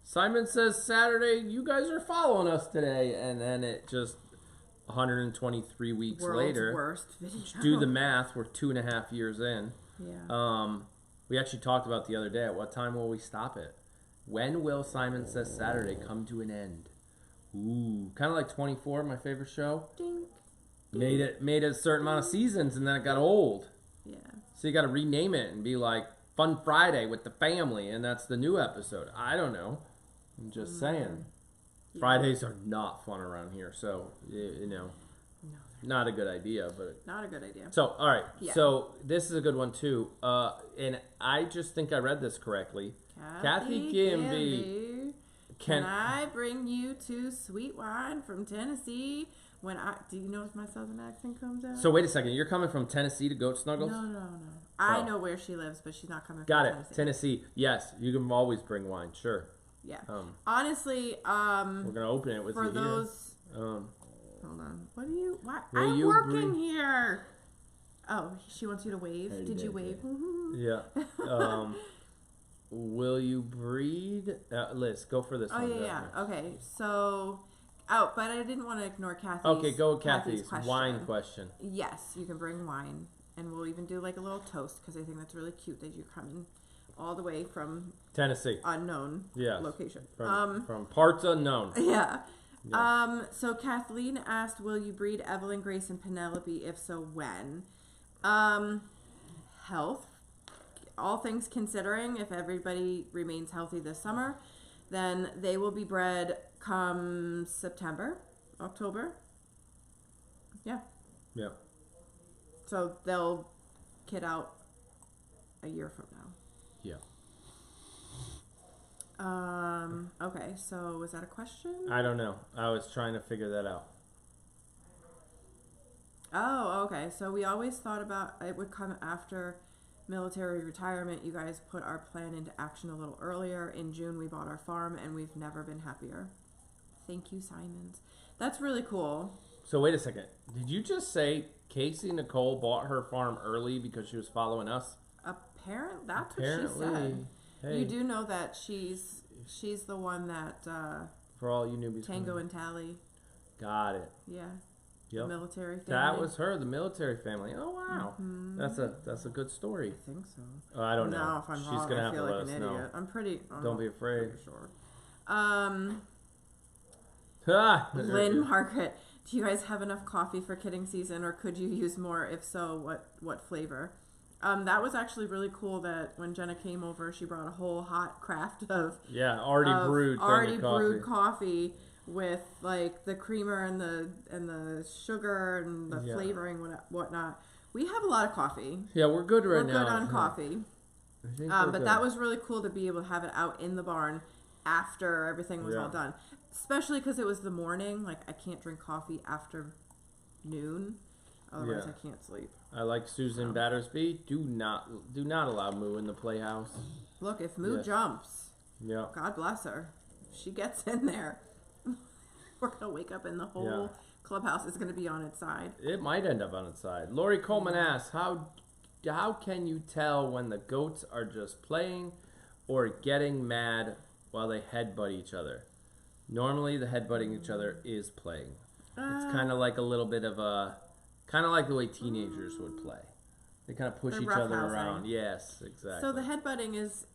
Syman Says Saturday, you guys are following us today. And then it just, 123 weeks World's later, worst video. do the math, we're 2.5 years in. Yeah. We actually talked about the other day, at what time will we stop it? When will Syman Says Saturday come to an end? Ooh, kind of like 24, my favorite show. Ding. Made it a certain amount of seasons, and then it got old. Yeah. So you got to rename it and be like Fun Friday with the family, and that's the new episode. I don't know. I'm just saying. Yeah. Fridays are not fun around here, so you know, not a good idea. But not a good idea. So all right, yeah. So this is a good one too, and I just think I read this correctly. Kathy Gimby, can I bring you to sweet wine from Tennessee? Do you know if my southern accent comes out? So wait a second, you're coming from Tennessee to Goat Snuggles? No. I know where she lives, but she's not coming Got from it. Tennessee. Yes, you can always bring wine. Sure. Yeah. Honestly, we're gonna open it with for you those. here. Hold on. What are you? Why? Will I'm you working here. Oh, she wants you to wave. Did you wave? Yeah. Will you breed? Liz, go for this one. Yeah. Okay. So, but I didn't want to ignore Kathy's. Okay, go with Kathy's question. wine question. Yes, you can bring wine, and we'll even do like a little toast because I think that's really cute that you're coming all the way from Tennessee, unknown location, from parts unknown. Yeah. So Kathleen asked, "Will you breed Evelyn, Grace, and Penelope? If so, when?" Health. All things considering, if everybody remains healthy this summer, then they will be bred come September, October. Yeah. Yeah. So they'll kid out a year from now. Yeah. Okay, so was that a question? I don't know. I was trying to figure that out. Oh, okay. So we always thought about it would come after military retirement. You guys put our plan into action a little earlier. In June, we bought our farm, and we've never been happier. Thank you, Simons. That's really cool. So wait a second. Did you just say Casey Nicole bought her farm early because she was following us? That's what she said. Hey, you do know that she's the one that for all you newbies, Tango and Tally. Got it. Yeah. Yep. Military family. That was her, the military family. Oh wow, that's a good story. I think so. I don't know. No, if I'm She's wrong, gonna I have feel to like let an us know. idiot. I'm pretty. Don't be afraid. Pretty sure. Lynn Margaret, do you guys have enough coffee for kidding season, or could you use more? If so, what flavor? That was actually really cool that when Jenna came over, she brought a whole hot craft of already brewed coffee with like the creamer and the sugar and the flavoring whatnot. We have a lot of coffee. Yeah, we're good now. We're good on coffee. But that was really cool to be able to have it out in the barn after everything was all done. Especially because it was the morning. Like, I can't drink coffee after noon. Otherwise, I can't sleep. I like Susan Battersby. Do not allow Moo in the playhouse. Look, if Moo jumps, God bless her. She gets in there. We're going to wake up and the whole clubhouse is going to be on its side. It might end up on its side. Lori Coleman asks, how can you tell when the goats are just playing or getting mad while they headbutt each other? Normally, the headbutting each other is playing. It's kind of like a little bit of kind of like the way teenagers would play. They kind of push each other around. Yes, exactly. So the headbutting is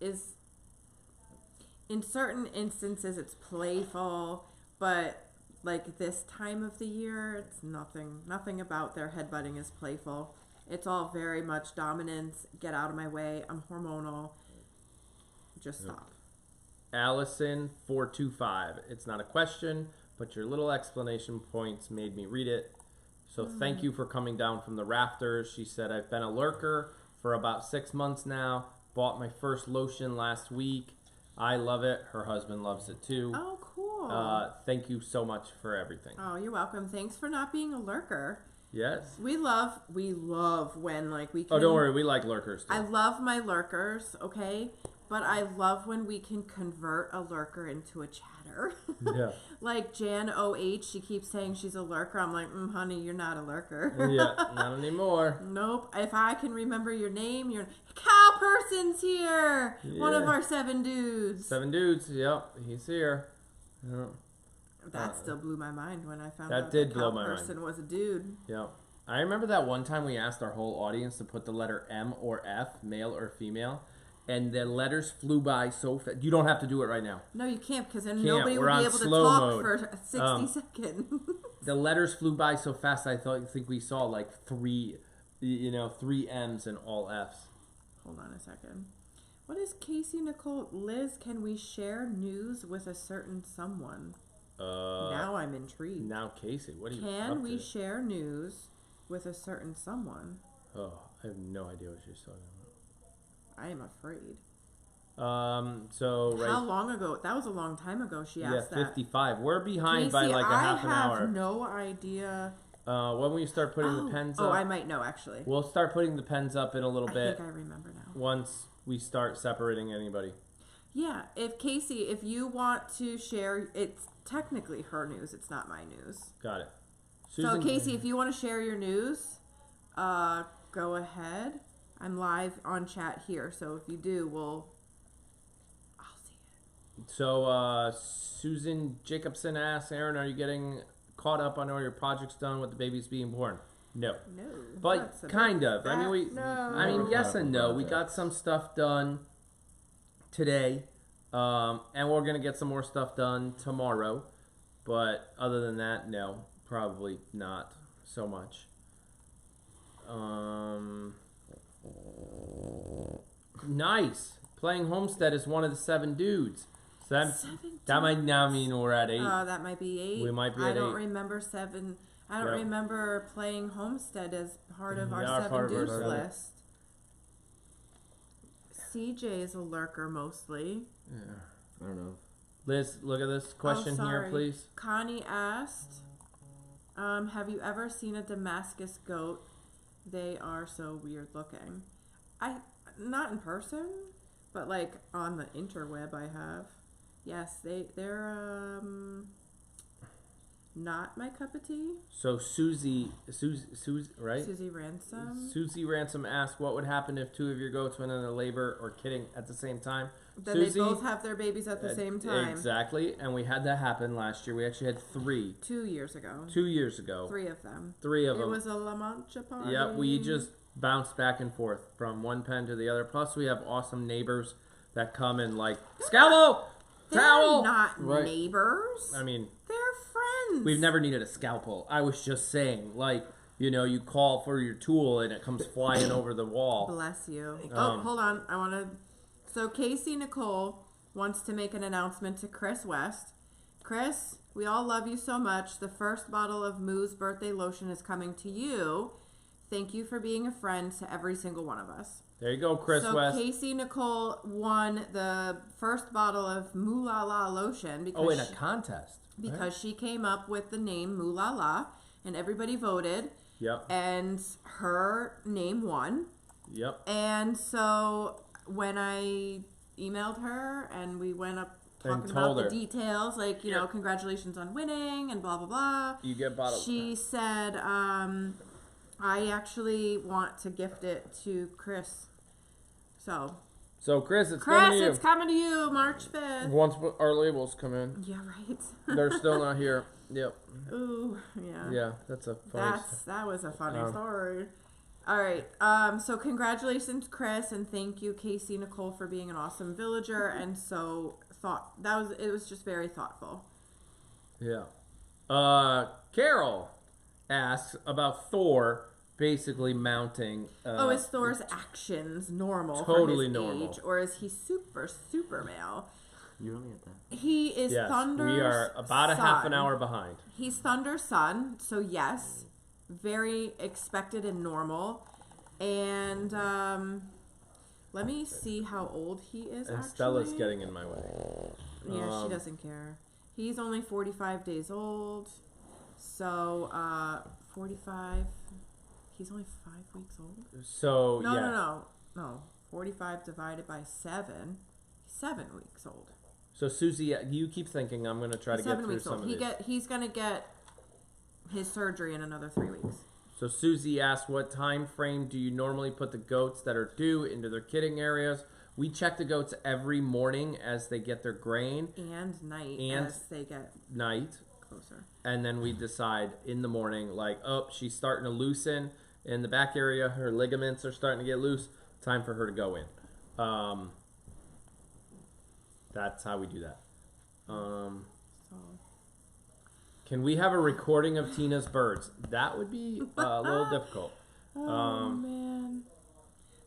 in certain instances it's playful, but like this time of the year, it's nothing about their headbutting is playful. It's all very much dominance. Get out of my way. I'm hormonal. Just stop. Allison 425. It's not a question, but your little explanation points made me read it. So thank you for coming down from the rafters. She said, I've been a lurker for about 6 months now. Bought my first lotion last week. I love it. Her husband loves it too. Oh, cool. Thank you so much for everything. Oh, you're welcome. Thanks for not being a lurker. Yes. We love when like we can... Oh, don't worry. We like lurkers too. I love my lurkers, okay? But I love when we can convert a lurker into a chatter. Yeah. Like Jan OH, she keeps saying she's a lurker. I'm like, honey, you're not a lurker. Yeah, not anymore. Nope. If I can remember your name, you're... Cow Person's here! Yeah. One of our 7 dudes. 7 dudes, yep. He's here. Yeah. That still blew my mind when I found that out did that blow Cow my Person mind. was a dude. Yep. I remember that one time we asked our whole audience to put the letter M or F, male or female, and the letters flew by so fast. You don't have to do it right now. No, you can't, because then nobody will be able to slow talk mode. for 60 seconds. The letters flew by so fast, I think we saw like 3 M's and all F's. Hold on a second. What is Casey Nicole? Liz, can we share news with a certain someone? Now I'm intrigued. Now, Casey, what are you Can up we to? share news with a certain someone? Oh, I have no idea what she's talking I am afraid. So right. How long ago? That was a long time ago. She asked that. 55. We're behind Casey, by like a half an hour. I have no idea. When we start putting the pens up. Oh, I might know actually. We'll start putting the pens up in a little bit. I think I remember now. Once we start separating anybody. Yeah, if you want to share, it's technically her news. It's not my news. Got it. Susan, so Casey, if you want to share your news, go ahead. I'm live on chat here, so if you do, I'll see it. So Susan Jacobson asks, Aaron, are you getting caught up on all your projects done with the babies being born? No. No. But kind of. I mean, yes and no. We got some stuff done today, and we're gonna get some more stuff done tomorrow. But other than that, no, probably not so much. Nice. Playing Homestead is one of the 7 dudes. So that might now mean we're at 8. Oh, that might be 8. We might be at 8. I don't remember 7. I don't remember playing Homestead as part of our 7 dudes list. CJ is a lurker mostly. Yeah. I don't know. Liz, look at this question here, please. Connie asked, have you ever seen a Damascus goat? They are so weird looking. Not in person, but like on the interweb I have. Yes, they're not my cup of tea. So Susie, right? Susie Ransom. Susie Ransom asked, what would happen if 2 of your goats went into labor or kidding at the same time? Then Susie, they both have their babies at the same time. Exactly, and we had that happen last year. We actually had 3. 2 years ago. 2 years ago. 3 of them. 3 of them. It was a La Mancha party. Yeah, we just bounced back and forth from one pen to the other. Plus, we have awesome neighbors that come and like, Scallo! Towel! They're not neighbors. I mean... They're friends. We've never needed a scalpel. I was just saying, like, you know, you call for your tool and it comes flying over the wall. Bless you. Hold on. I want to. So Casey Nicole wants to make an announcement to Chris West. Chris, we all love you so much. The first bottle of Moo's birthday lotion is coming to you. Thank you for being a friend to every single one of us. There you go, Chris West. So Casey Nicole won the first bottle of Moo La La lotion because in a contest. Because she came up with the name Moo La La, and everybody voted. Yep. And her name won. Yep. And so when I emailed her and we went up talking about the details, like, you know, congratulations on winning and blah, blah, blah. You get bottled. She said, I actually want to gift it to Chris. So Chris, it's coming to you. It's coming to you March 5th. Once our labels come in. Yeah, right. They're still not here. Yep. Ooh, yeah. Yeah, that's a funny That was a funny story. All right. So congratulations, Chris, and thank you, Casey Nicole, for being an awesome villager. And so it was just very thoughtful. Yeah. Carol asks about Thor basically mounting. Is Thor's actions normal? Totally for his normal. Age, or is he super male? You don't get that. He is Thunder's we are about a half an hour behind. He's Thunder's son, so yes, very expected and normal. And let me see how old he is. And actually. Stella's getting in my way. Yeah, she doesn't care. He's only 45 days old. So 45. He's only 5 weeks old. So No. 45 divided by 7. He's 7 weeks old. So Susie, you keep thinking I'm going to try to get through some of these. He's going to get his surgery in another 3 weeks. So Susie asked, what time frame do you normally put the goats that are due into their kidding areas? We check the goats every morning as they get their grain. And night as they get closer. And then we decide in the morning, like, oh, she's starting to loosen in the back area. Her ligaments are starting to get loose. Time for her to go in. That's how we do that. Can we have a recording of Tina's birds? That would be a little difficult. Man.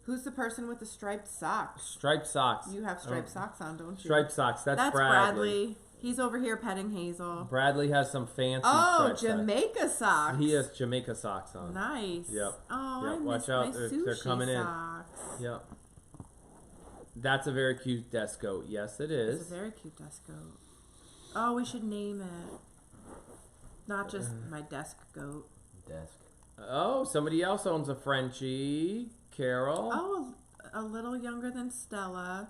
Who's the person with the striped socks? Striped socks. You have striped socks on, don't you? Striped socks. That's Bradley. He's over here petting Hazel. Bradley has some fancy striped Jamaica socks. He has Jamaica socks on. Nice. Yep. Oh, yep. I Watch missed out. my sushi They're coming socks. in. Yep. That's a very cute desk goat. Yes, it is. It's a very cute desk goat. Oh, we should name it. Not just my desk goat. Desk. Oh, somebody else owns a Frenchie. Carol. Oh, a little younger than Stella.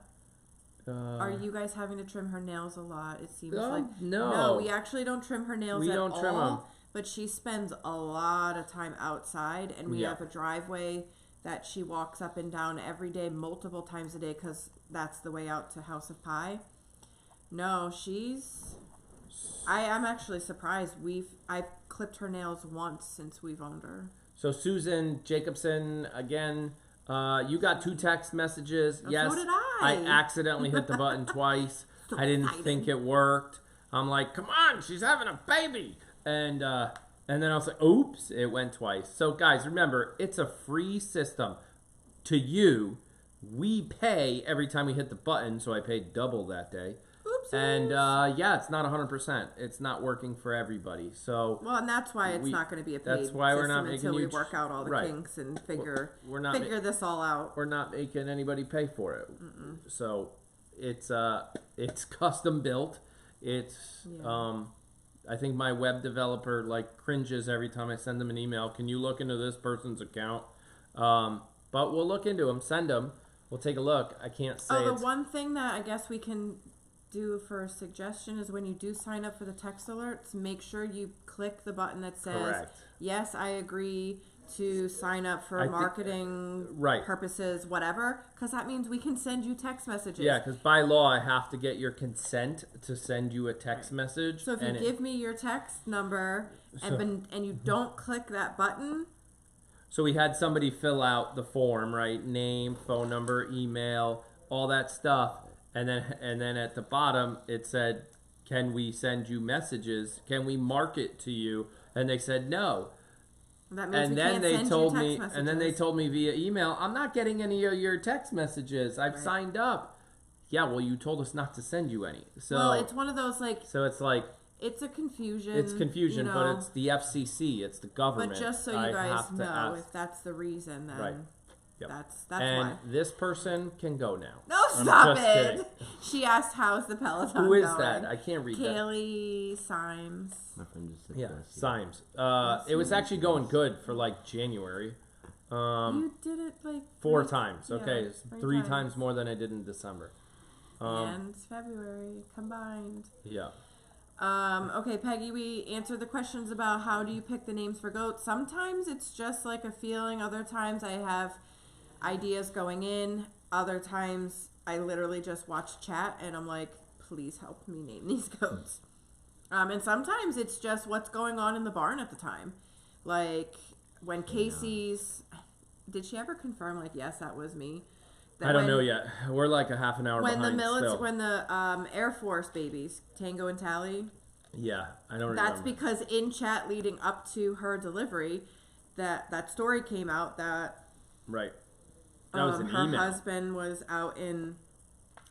Are you guys having to trim her nails a lot? It seems like no. We actually don't trim her nails we at don't all. Trim them. But she spends a lot of time outside, and we have a driveway that she walks up and down every day, multiple times a day, because that's the way out to House of Pie. No, I'm actually surprised. I've clipped her nails once since we've owned her. So Susan Jacobson, again, you got 2 text messages. Yes, so did I. I accidentally hit the button twice. I didn't think it worked. I'm like, come on, she's having a baby. And then I was like, oops, it went twice. So guys, remember, it's a free system. To you, we pay every time we hit the button, so I paid double that day. Oops. And it's not 100%. It's not working for everybody. So and that's why it's not going to be a paid that's why we're not system making until we work out all the kinks and figure this all out. We're not making anybody pay for it. So it's custom built. It's I think my web developer cringes every time I send them an email. Can you look into this person's account? But we'll look into them. Send them. We'll take a look. I can't say. The one thing that I guess we can do for a suggestion is when you do sign up for the text alerts, make sure you click the button that says, correct. Yes, I agree to sign up for marketing purposes, whatever, because that means we can send you text messages. Yeah, because by law, I have to get your consent to send you a text message. So if you give me your text number and you don't click that button. So we had somebody fill out the form, right? Name, phone number, email, all that stuff. And then at the bottom, it said, can we send you messages? Can we market to you? And they said no. That means And we then can't they send told you me, text messages. and then they told me via email, I'm not getting any of your text messages. I've signed up. Yeah, well, you told us not to send you any. So well, it's one of those like. So it's like. It's a confusion. It's confusion, you know, but it's the FCC. It's the government. But just so you guys know, if that's the reason, then Yep. that's and why. this person can go now. No, stop just it. kidding. She asked, "How's the Peloton Who is going?" that? I can't read that. Kaylee Symes. My friend just said Yeah, that. Symes. It was actually going good for like January. You did it like 4 times. Okay, yeah, it's 3 3 times more than I did in December. and February combined. Yeah. Okay, Peggy, we answered the questions about how do you pick the names for goats. Sometimes it's just like a feeling. Other times I have ideas going in. Other times I literally just watch chat and I'm like, please help me name these goats. And sometimes it's just what's going on in the barn at the time. Like when Casey's, did she ever confirm like, yes, that was me? I don't know yet. We're like a half an hour when behind still. When the Air Force babies, Tango and Tally. Yeah, I don't remember. That's because in chat leading up to her delivery, that story came out that right. That was an her email. husband was out in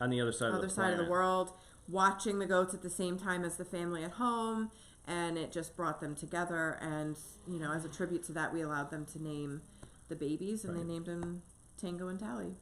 on the other side of the world watching the goats at the same time as the family at home, and it just brought them together. And you know, as a tribute to that, we allowed them to name the babies, and they named them Tango and Tally.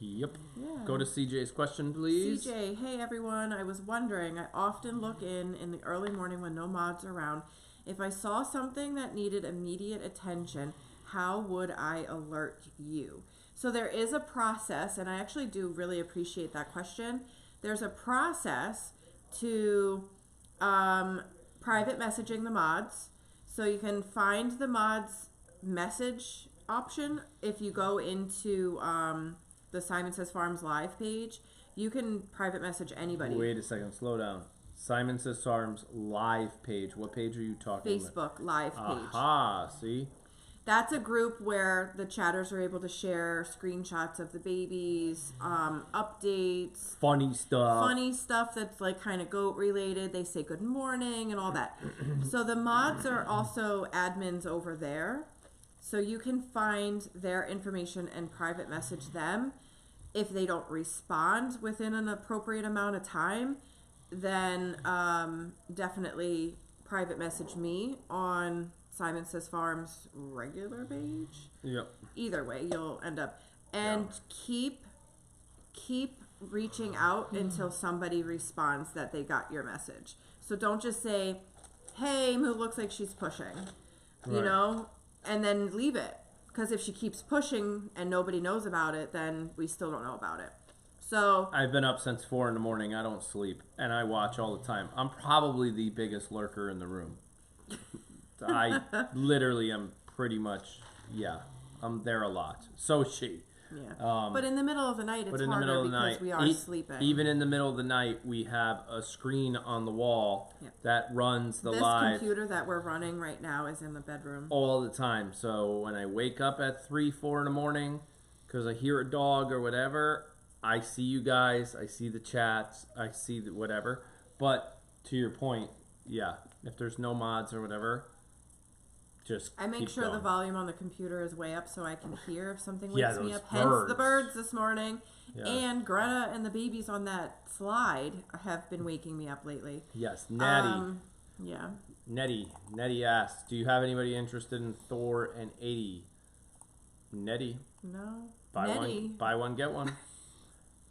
Yep. Yeah. Go to CJ's question, please. CJ, hey everyone. I was wondering, I often look in the early morning when no mods are around. If I saw something that needed immediate attention, how would I alert you? So there is a process, and I actually do really appreciate that question. There's a process to private messaging the mods. So you can find the mods message option if you go into the Syman Says Farms live page. You can private message anybody. Wait a second, slow down. Syman Says Farms live page. What page are you talking about? Facebook live page. Aha, see? That's a group where the chatters are able to share screenshots of the babies, updates, Funny stuff that's like kind of goat related. They say good morning and all that. So the mods are also admins over there. So you can find their information and private message them. If they don't respond within an appropriate amount of time, then definitely private message me on Syman Says Farms regular page. Yep. Either way, you'll end up. And keep reaching out until somebody responds that they got your message. So don't just say, hey, Moo looks like she's pushing. You know? And then leave it. Because if she keeps pushing and nobody knows about it, then we still don't know about it. So I've been up since 4 in the morning. I don't sleep. And I watch all the time. I'm probably the biggest lurker in the room. I literally am pretty much, I'm there a lot. So is she. Yeah. But in the middle of the night, it's harder because we are sleeping. Even in the middle of the night, we have a screen on the wall that runs the this live. Computer that we're running right now is in the bedroom. All the time. So when I wake up at 3, 4 in the morning, because I hear a dog or whatever, I see you guys, I see the chats, I see the whatever. But to your point, if there's no mods or whatever, just I make keep sure going. the volume on the computer is way up so I can hear if something wakes me those up. Hence birds. the birds this morning. Yeah. And Greta and the babies on that slide have been waking me up lately. Yes, Natty. Yeah. Nettie asks, do you have anybody interested in Thor and 80? Nettie. No. Buy one, get one.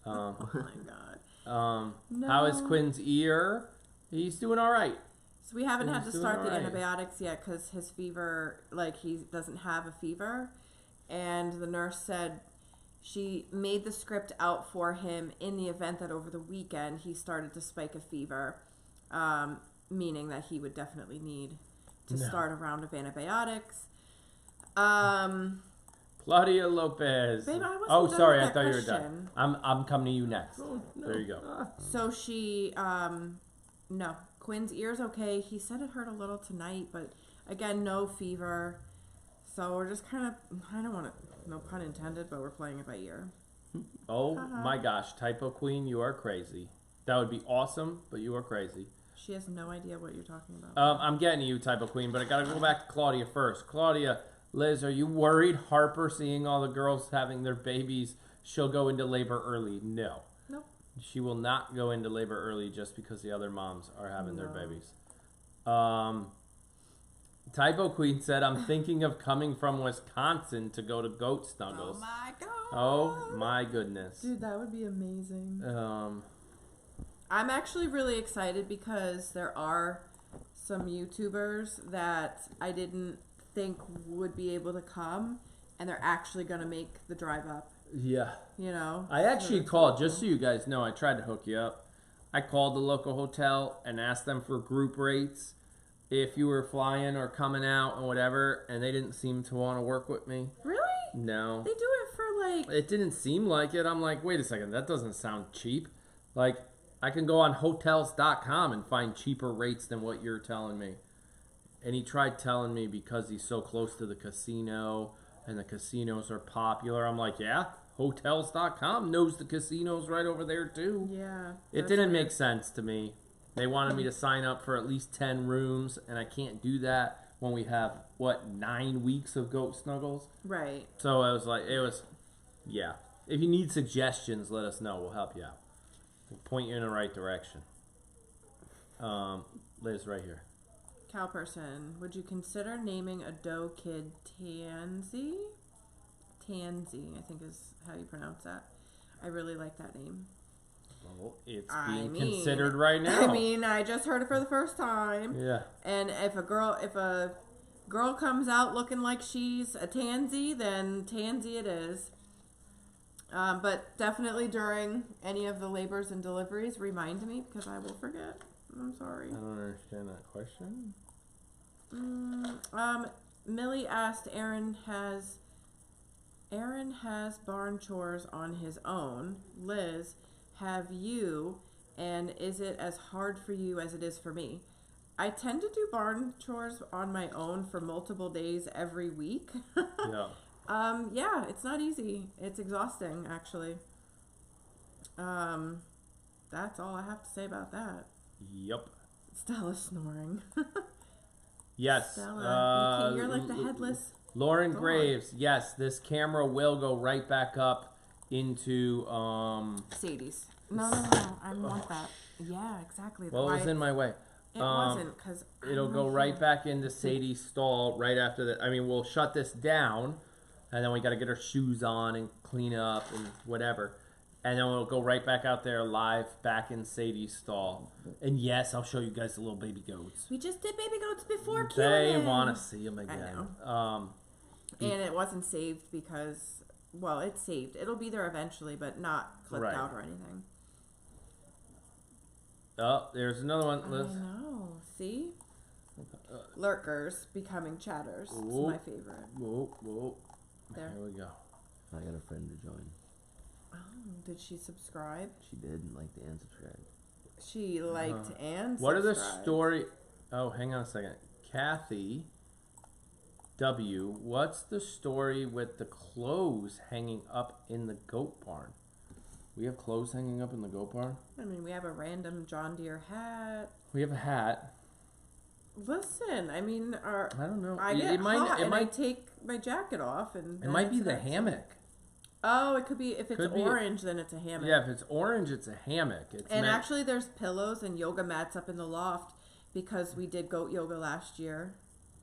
Oh my god. No. How is Quinn's ear? He's doing all right. So we haven't had to start the right. antibiotics yet because his fever, like he doesn't have a fever. And the nurse said she made the script out for him in the event that over the weekend he started to spike a fever, meaning that he would definitely need to start a round of antibiotics. Claudia Lopez. Babe, I wasn't oh, done sorry, with I that thought you were question. done. I'm coming to you next. Oh, no. There you go. So she, no, Quinn's ear's okay. He said it hurt a little tonight, but again, no fever. So we're just kind of, I don't want to, no pun intended, but we're playing it by ear. Oh my gosh, Typo Queen, you are crazy. That would be awesome, but you are crazy. She has no idea what you're talking about. I'm getting to you, type of queen, but I gotta go back to Claudia first. Claudia, Liz, are you worried Harper seeing all the girls having their babies, she'll go into labor early? No. Nope. She will not go into labor early just because the other moms are having their babies. Typo Queen said, I'm thinking of coming from Wisconsin to go to Goat Snuggles. Oh my god. Oh my goodness. Dude, that would be amazing. Um, I'm actually really excited because there are some YouTubers that I didn't think would be able to come, and they're actually going to make the drive up. yeah. You know? I actually called, just so you guys know, I tried to hook you up. I called the local hotel and asked them for group rates if you were flying or coming out and whatever, and they didn't seem to want to work with me. Really? No. They do it for like... It didn't seem like it. I'm like, wait a second, that doesn't sound cheap. Like, I can go on hotels.com and find cheaper rates than what you're telling me. And he tried telling me because he's so close to the casino and the casinos are popular. I'm like, yeah, hotels.com knows the casinos right over there too. Yeah. It didn't make sense to me. They wanted me to sign up for at least 10 rooms, and I can't do that when we have, 9 weeks of Goat Snuggles? Right. So I was like, yeah. If you need suggestions, let us know. We'll help you out. We'll point you in the right direction. Liz, right here. Cow person, would you consider naming a doe kid Tansy? Tansy, I think is how you pronounce that. I really like that name. Well, it's being considered right now. I mean, I just heard it for the first time. Yeah. And if a girl comes out looking like she's a tansy, then tansy it is. But definitely during any of the labors and deliveries, remind me because I will forget. I'm sorry. I don't understand that question. Millie asked, Aaron has barn chores on his own. Liz, have you, and is it as hard for you as it is for me? I tend to do barn chores on my own for multiple days every week. Yeah. Yeah, it's not easy. It's exhausting, actually. That's all I have to say about that. Yep. Stella's snoring. Yes. Stella, you're like the headless. Lauren dog. Graves, yes, this camera will go right back up into Sadie's. No, I want that. Yeah, exactly. Well, it was in my way. It wasn't because It'll go right back into Sadie's stall right after that. I mean, we'll shut this down, and then we got to get her shoes on and clean up and whatever. And then we'll go right back out there live back in Sadie's stall. And yes, I'll show you guys the little baby goats. We just did baby goats before. They want to see them again. I know. And it wasn't saved because, well, it's saved. It'll be there eventually, but not clipped Right. out or anything. Oh, there's another one, Liz. I know. See? Lurkers becoming chatters. It's Whoa. my favorite. Whoa. There. Here we go. I got a friend to join. Oh, did she subscribe? She did and liked and subscribed. She liked and What are the subscribed. story? Oh, hang on a second. Kathy W. What's the story with the clothes hanging up in the goat barn? We have clothes hanging up in the goat barn? I mean, we have a random John Deere hat. We have a hat. Listen, I mean, I don't know. I get hot it and I might take my jacket off, and it then might be it's the nice. hammock. Oh, it could be if it's Could be. orange, then it's a hammock. Yeah, if it's orange, it's a hammock. It's And meant- actually, there's pillows and yoga mats up in the loft because we did goat yoga last year.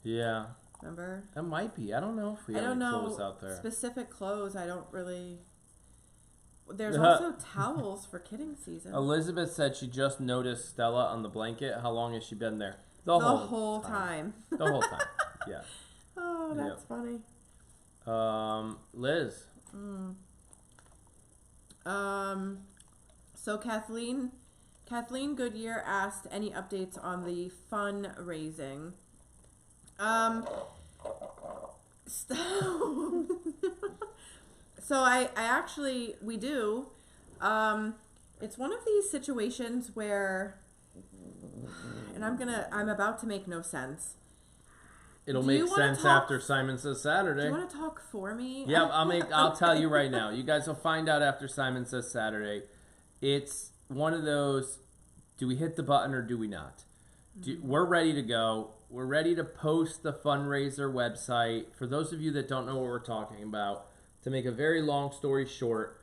yeah, Remember? that might be. I don't know if we I have don't any know clothes out there. specific clothes. I don't really. There's also towels for kidding season. Elizabeth said she just noticed Stella on the blanket. How long has she been there? The whole time. The whole time. Yeah. Oh, that's Yep. funny. Liz. So Kathleen Goodyear asked any updates on the fundraising. So I actually, we do. It's one of these situations where, and I'm about to make no sense. It'll Do make you wanna sense talk- after Syman Says Do Saturday. you want to talk for me? Yeah, I'll tell you right now. You guys will find out after Syman Says Saturday. It's one of those do we hit the button or do we not? We're ready to go. We're ready to post the fundraiser website. For those of you that don't know what we're talking about, to make a very long story short,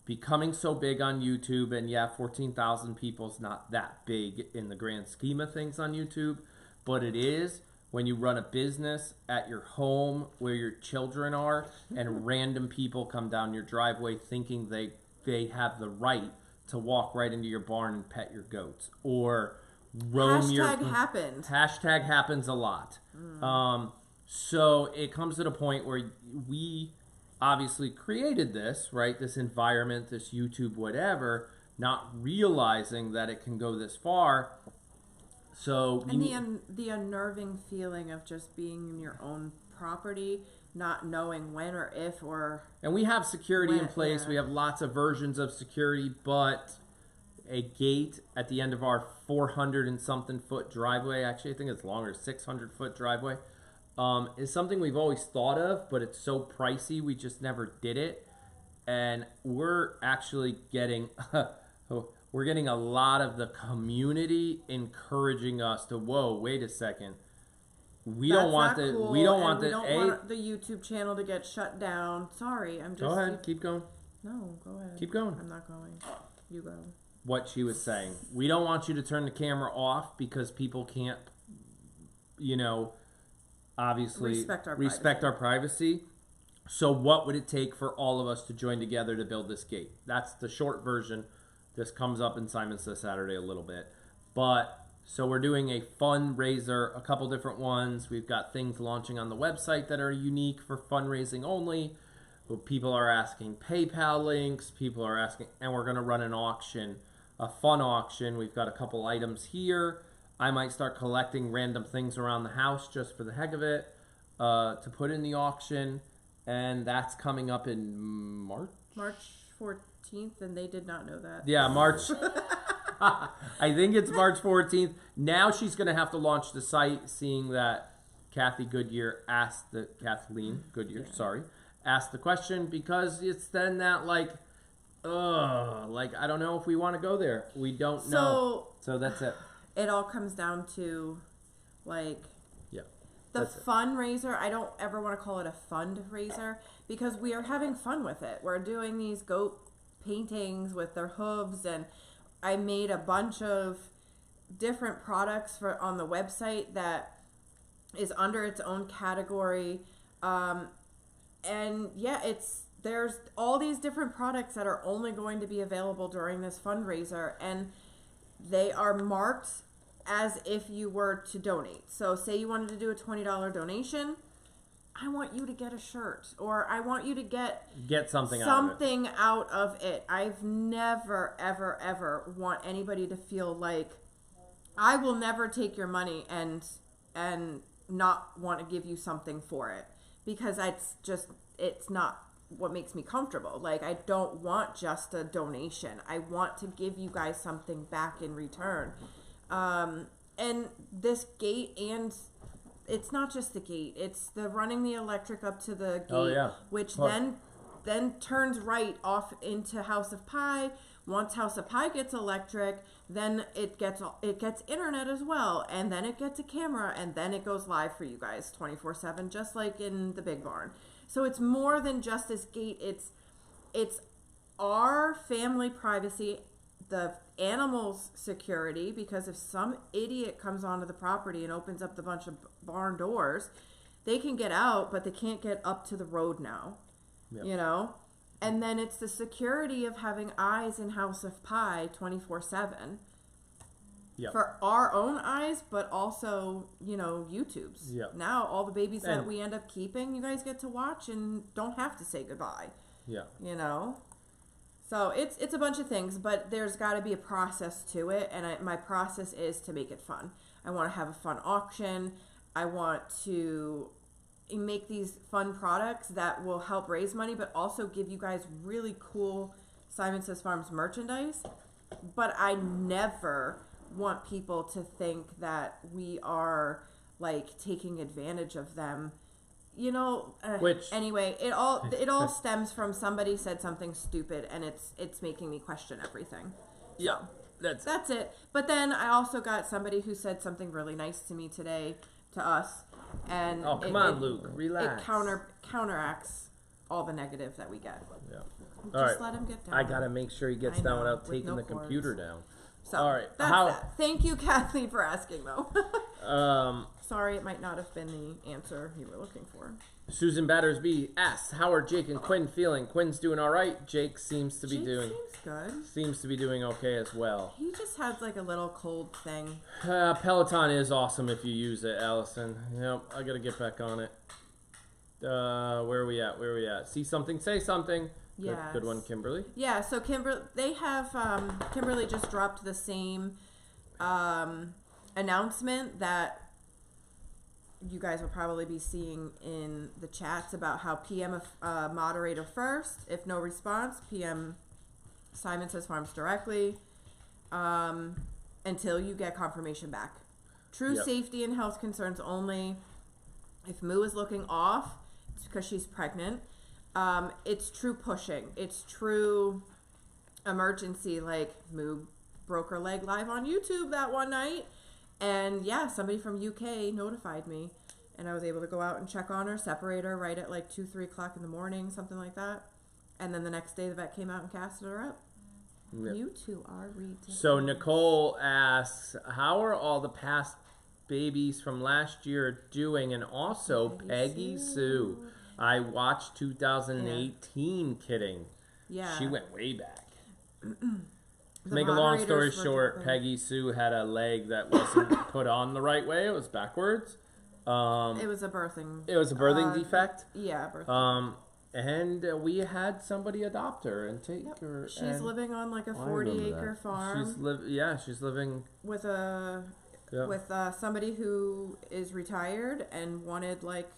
becoming so big on YouTube, and yeah, 14,000 people is not that big in the grand scheme of things on YouTube, but it is when you run a business at your home where your children are and random people come down your driveway thinking they have the right to walk right into your barn and pet your goats or roam Hashtag happens a lot. So it comes to the point where we obviously created this, right? This environment, this YouTube, whatever, not realizing that it can go this far. So and the unnerving feeling of just being in your own property, not knowing when or if or. And we have security in place. Yeah. We have lots of versions of security, but a gate at the end of our 400 and something foot driveway, actually I think it's longer, 600 foot driveway, is something we've always thought of, but it's so pricey we just never did it. And we're actually getting we're getting a lot of the community encouraging us to, whoa, wait a second. We don't want the YouTube channel to get shut down. Sorry, I'm just. Go ahead, keep going. No, go ahead. Keep going. I'm not going. You go. What she was saying. We don't want you to turn the camera off because people can't, obviously respect our privacy. So what would it take for all of us to join together to build this gate? That's the short version. This comes up in Syman Says Saturday a little bit. But so we're doing a fundraiser, a couple different ones. We've got things launching on the website that are unique for fundraising only. People are asking PayPal links. People are asking, and we're going to run an auction, a fun auction. We've got a couple items here. I might start collecting random things around the house just for the heck of it to put in the auction. And that's coming up in March? March 14th, and they did not know that. Yeah, March. I think it's March 14th. Now she's going to have to launch the site, seeing that Kathleen Goodyear asked the question, because it's then that I don't know if we want to go there. We don't know. So that's it. It all comes down to the fundraiser. I don't ever want to call it a fundraiser because we are having fun with it. We're doing these goat paintings with their hooves, and I made a bunch of different products on the website that is under its own category. And yeah, there's all these different products that are only going to be available during this fundraiser, and they are marked as if you were to donate. So say you wanted to do a $20 donation, I want you to get a shirt, or I want you to get something out of it. I've never, ever, ever want anybody to feel like I will never take your money and not want to give you something for it, because it's not what makes me comfortable. I don't want just a donation. I want to give you guys something back in return. And this gate, and it's not just the gate, it's the running the electric up to the gate, which then turns right off into House of Pie. Once House of Pie gets electric, then it gets internet as well, and then it gets a camera, and then it goes live for you guys 24/7, just like in the big barn. So it's more than just this gate. It's our family privacy, the animals' security, because if some idiot comes onto the property and opens up the bunch of barn doors, they can get out, but they can't get up to the road now. Yep. And then it's the security of having eyes in House of Pie 24/7. Yep. For our own eyes, but also, YouTube's. Yep. Now all the babies that we end up keeping, you guys get to watch and don't have to say goodbye. Yeah. So it's a bunch of things, but there's got to be a process to it, and my process is to make it fun. I want to have a fun auction. I want to make these fun products that will help raise money, but also give you guys really cool Syman Says Farms merchandise. But I never want people to think that we are taking advantage of them. Anyway, it all stems from somebody said something stupid, and it's making me question everything. Yeah. That's it. But then I also got somebody who said something really nice to me today, to us, and Oh, come on, Luke, relax. It counteracts all the negative that we get. Yeah. Just All right. let him get down. I gotta make sure he gets I down know, without with taking no the cords. computer down. So All right. that's How? that. Thank you, Kathleen, for asking though. Sorry, it might not have been the answer you were looking for. Susan Battersby asks, "How are Jake and Quinn feeling?" Quinn's doing all right. Jake seems to be Seems good. doing okay as well. He just has like a little cold thing. Peloton is awesome if you use it, Allison. Yep, I gotta get back on it. Where are we at? See something, say something. Yeah. Good one, Kimberly. Yeah. So they have Kimberly just dropped the same announcement that you guys will probably be seeing in the chats about how PM a moderator first. If no response, PM Syman Says Farms directly until you get confirmation back. True safety and health concerns only. If Moo is looking off, it's because she's pregnant. It's true pushing. It's true emergency. Like Moo broke her leg live on YouTube that one night. And yeah, somebody from UK notified me, and I was able to go out and check on her, separate her right at like 2-3 o'clock in the morning, something like that. And then the next day, the vet came out and casted her up. Yep. You two are ridiculous. So Nicole asks, "How are all the past babies from last year doing?" And also Peggy Sue. I watched 2018. Kidding. Yeah. She went way back. To make a long story short, Peggy Sue had a leg that wasn't put on the right way. It was backwards. It was a birthing. It was a birthing defect. Yeah, birthing. And we had somebody adopt her and take her. She's living on like a 40-acre farm. She's living with somebody who is retired and wanted like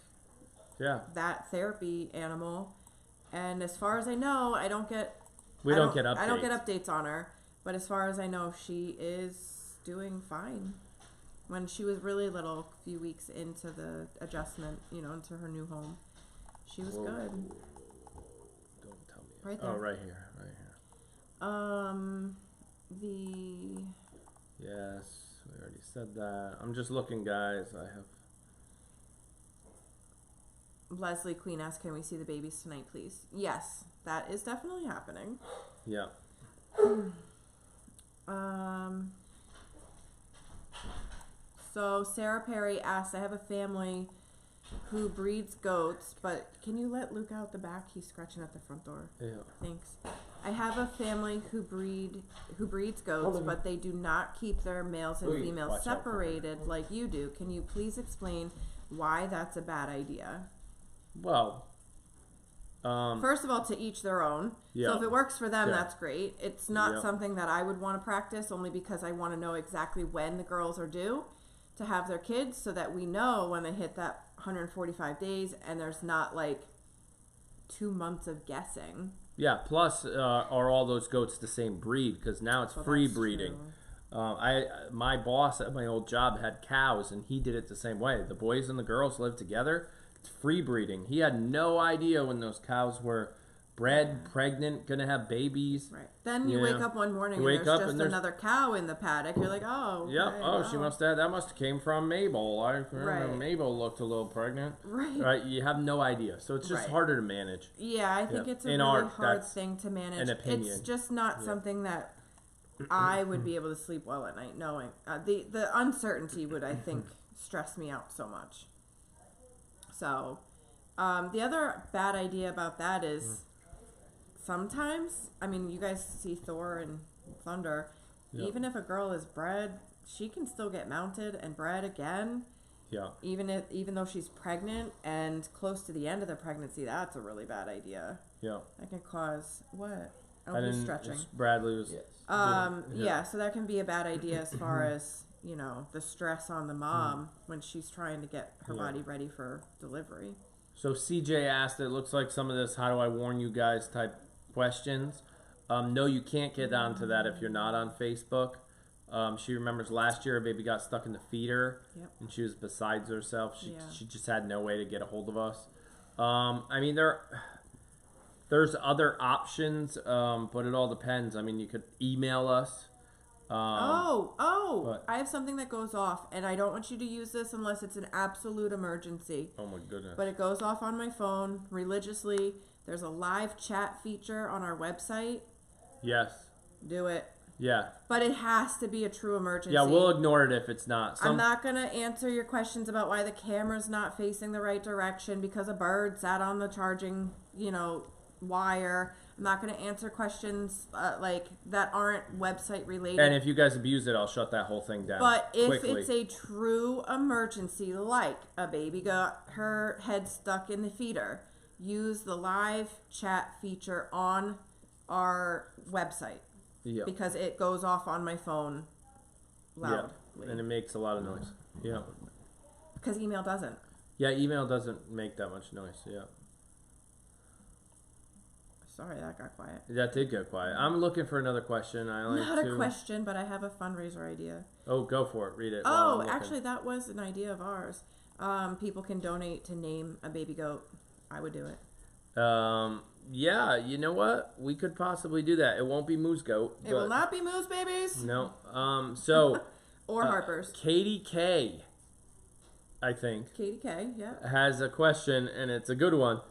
that therapy animal. And as far as I know, I don't get updates on her. But as far as I know, she is doing fine. When she was really little, a few weeks into the adjustment, into her new home, she was good. Don't tell me. Right there. Oh, right here. Yes, we already said that. I'm just looking, guys. I have. Leslie Queen asked, "Can we see the babies tonight, please?" Yes, that is definitely happening. Yeah. So Sarah Perry asked, "I have a family who breeds goats, but can you let Luke out the back? He's scratching at the front door." Yeah. Thanks. "I have a family who breeds goats, but they do not keep their males and females separated like you do. Can you please explain why that's a bad idea?" Well, first of all, to each their own. Yeah. So if it works for them, that's great. It's not Yeah. something that I would want to practice, only because I want to know exactly when the girls are due to have their kids, so that we know when they hit that 145 days and there's not like 2 months of guessing. Yeah. Plus, are all those goats the same breed? Because now it's free breeding. My boss at my old job had cows, and he did it the same way. The boys and the girls lived together. It's free breeding. He had no idea when those cows were bred, pregnant, gonna have babies. Right. Then you wake up one morning and there's just another cow in the paddock. You're like, oh. Yeah. Okay, Oh, that must have came from Mabel. I remember Mabel looked a little pregnant. Right. You have no idea, so it's just harder to manage. Yeah, I think it's a really hard thing to manage. An opinion. It's just not something that I would be able to sleep well at night knowing. The uncertainty would, I think, stress me out so much. So, the other bad idea about that is sometimes, I mean, you guys see Thor and Thunder, even if a girl is bred, she can still get mounted and bred again. Yeah. Even though she's pregnant and close to the end of the pregnancy, that's a really bad idea. Yeah. That can cause what? Oh, I he's stretching. Bradley was. Yes. So that can be a bad idea as far as the stress on the mom when she's trying to get her body ready for delivery. So CJ asked, it looks like some of this "how do I warn you guys" type questions. No, you can't get onto that if you're not on Facebook. She remembers last year a baby got stuck in the feeder, and she was beside herself. She just had no way to get a hold of us. I mean, there's other options, but it all depends. I mean, you could email us. What? I have something that goes off, and I don't want you to use this unless it's an absolute emergency. Oh my goodness. But it goes off on my phone religiously. There's a live chat feature on our website. Yes. Do it. Yeah. But it has to be a true emergency. Yeah, we'll ignore it if it's not. I'm not going to answer your questions about why the camera's not facing the right direction because a bird sat on the charging, wire. I'm not going to answer questions that aren't website related. And if you guys abuse it, I'll shut that whole thing down. But if quickly. it's a true emergency, like a baby got her head stuck in the feeder, use the live chat feature on our website. Yeah. Because it goes off on my phone loudly. Yeah. And it makes a lot of noise. Yeah. Because email doesn't. Yeah, email doesn't make that much noise. Yeah. Sorry, that got quiet. That did go quiet. I'm looking for another question. I only Not a question, but I have a fundraiser idea. Oh, go for it. Read it. Oh, actually, that was an idea of ours. People can donate to name a baby goat. I would do it. Yeah, you know what? We could possibly do that. It won't be Moose Goat. It will not be Moose Babies. No. So. Or Harper's. Katie K, I think. Katie K, yeah. Has a question, and it's a good one.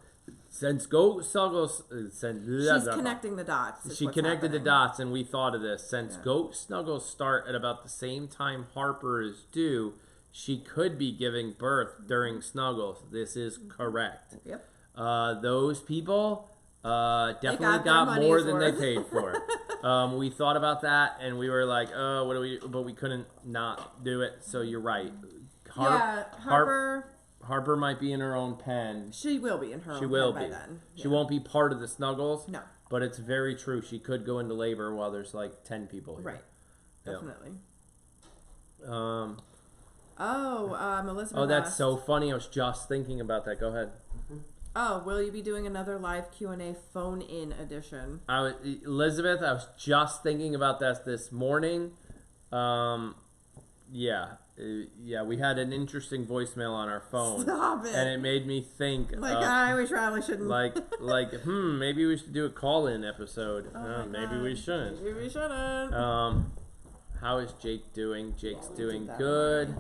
Since goat snuggles, She's connecting the dots. She connected the dots, and we thought of this. Since goat snuggles start at about the same time Harper is due, she could be giving birth during snuggles. This is correct. Yep. Those people definitely got got more than worth. they paid for. We thought about that, and we were like, "Oh, what do we?" But we couldn't not do it. So you're right. Harper might be in her own pen. She will be in her own pen by then. She won't be part of the snuggles. No. But it's very true. She could go into labor while there's like 10 people here. Right. Definitely. Elizabeth. Oh, that's asked, so funny. I was just thinking about that. Go ahead. Oh, will you be doing another live Q&A phone-in edition? Elizabeth, I was just thinking about that this morning. Yeah, we had an interesting voicemail on our phone. Stop it. And it made me think. We probably shouldn't. Maybe we should do a call-in episode. Oh maybe we shouldn't. Maybe we shouldn't. How is Jake doing? Jake's doing good.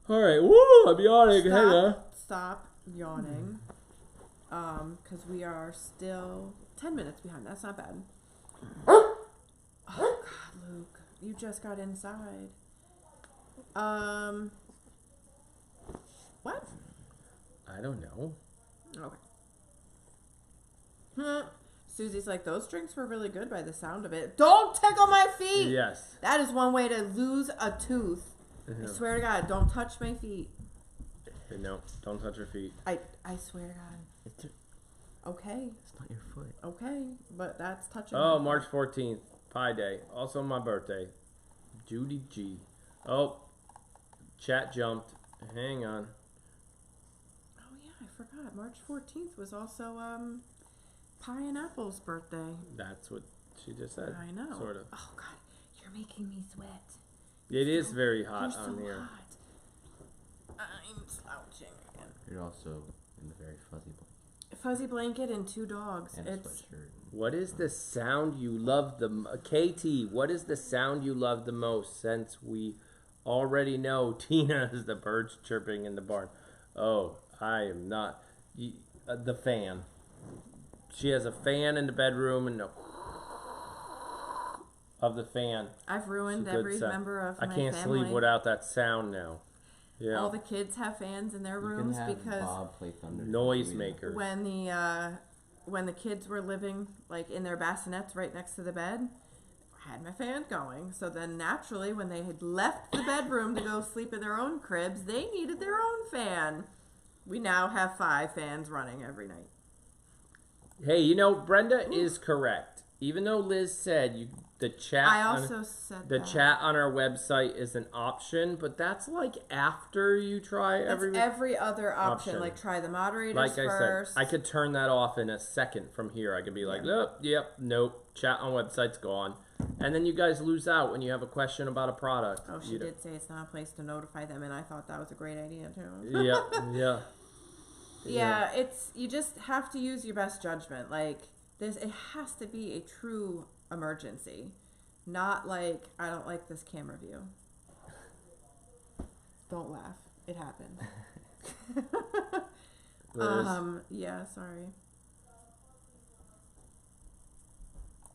All right. Woo! I'm yawning. Stop yawning. Because we are still 10 minutes behind. That's not bad. Oh, God, Luke. You just got inside. What? I don't know. Okay. Susie's like, those drinks were really good by the sound of it. Don't tickle my feet! Yes. That is one way to lose a tooth. I swear to God, don't touch my feet. No, don't touch your feet. I swear to God. Okay. It's not your foot. Okay, but that's touching. Oh, March 14th, Pi Day. Also my birthday. Judy G. Oh, chat jumped. Hang on. Oh yeah, I forgot. March 14th was also Pie and Apple's birthday. That's what she just said. I know. Sort of. Oh God, you're making me sweat. It is very hot You're on so here. hot. I'm slouching again. You're also in the very fuzzy blanket. Fuzzy blanket and two dogs. And a It's sweatshirt. What is the sound you love KT, what is the sound you love the most, since we already know Tina is the birds chirping in the barn? Oh, I am not. The fan. She has a fan in the bedroom and of the fan. I've ruined every member of my family. I can't sleep without that sound now. Yeah. All the kids have fans in their rooms because Bob play thunder. Noisemakers. When the kids were living like in their bassinets right next to the bed, I had my fan going. So then naturally, when they had left the bedroom to go sleep in their own cribs, they needed their own fan. We now have 5 fans running every night. Hey, Brenda is correct. Even though Liz said the chat. I also said the chat on our website is an option, but that's like after you try every other option. Like try the moderators first. Said, I could turn that off in a second from here. I could be like, nope, chat on website's gone. And then you guys lose out when you have a question about a product. Oh, she did say it's not a place to notify them, and I thought that was a great idea too. Yeah. Yeah, you just have to use your best judgment. Like, it has to be a true emergency, not like I don't like this camera view. Don't laugh. It happened. Yeah, sorry.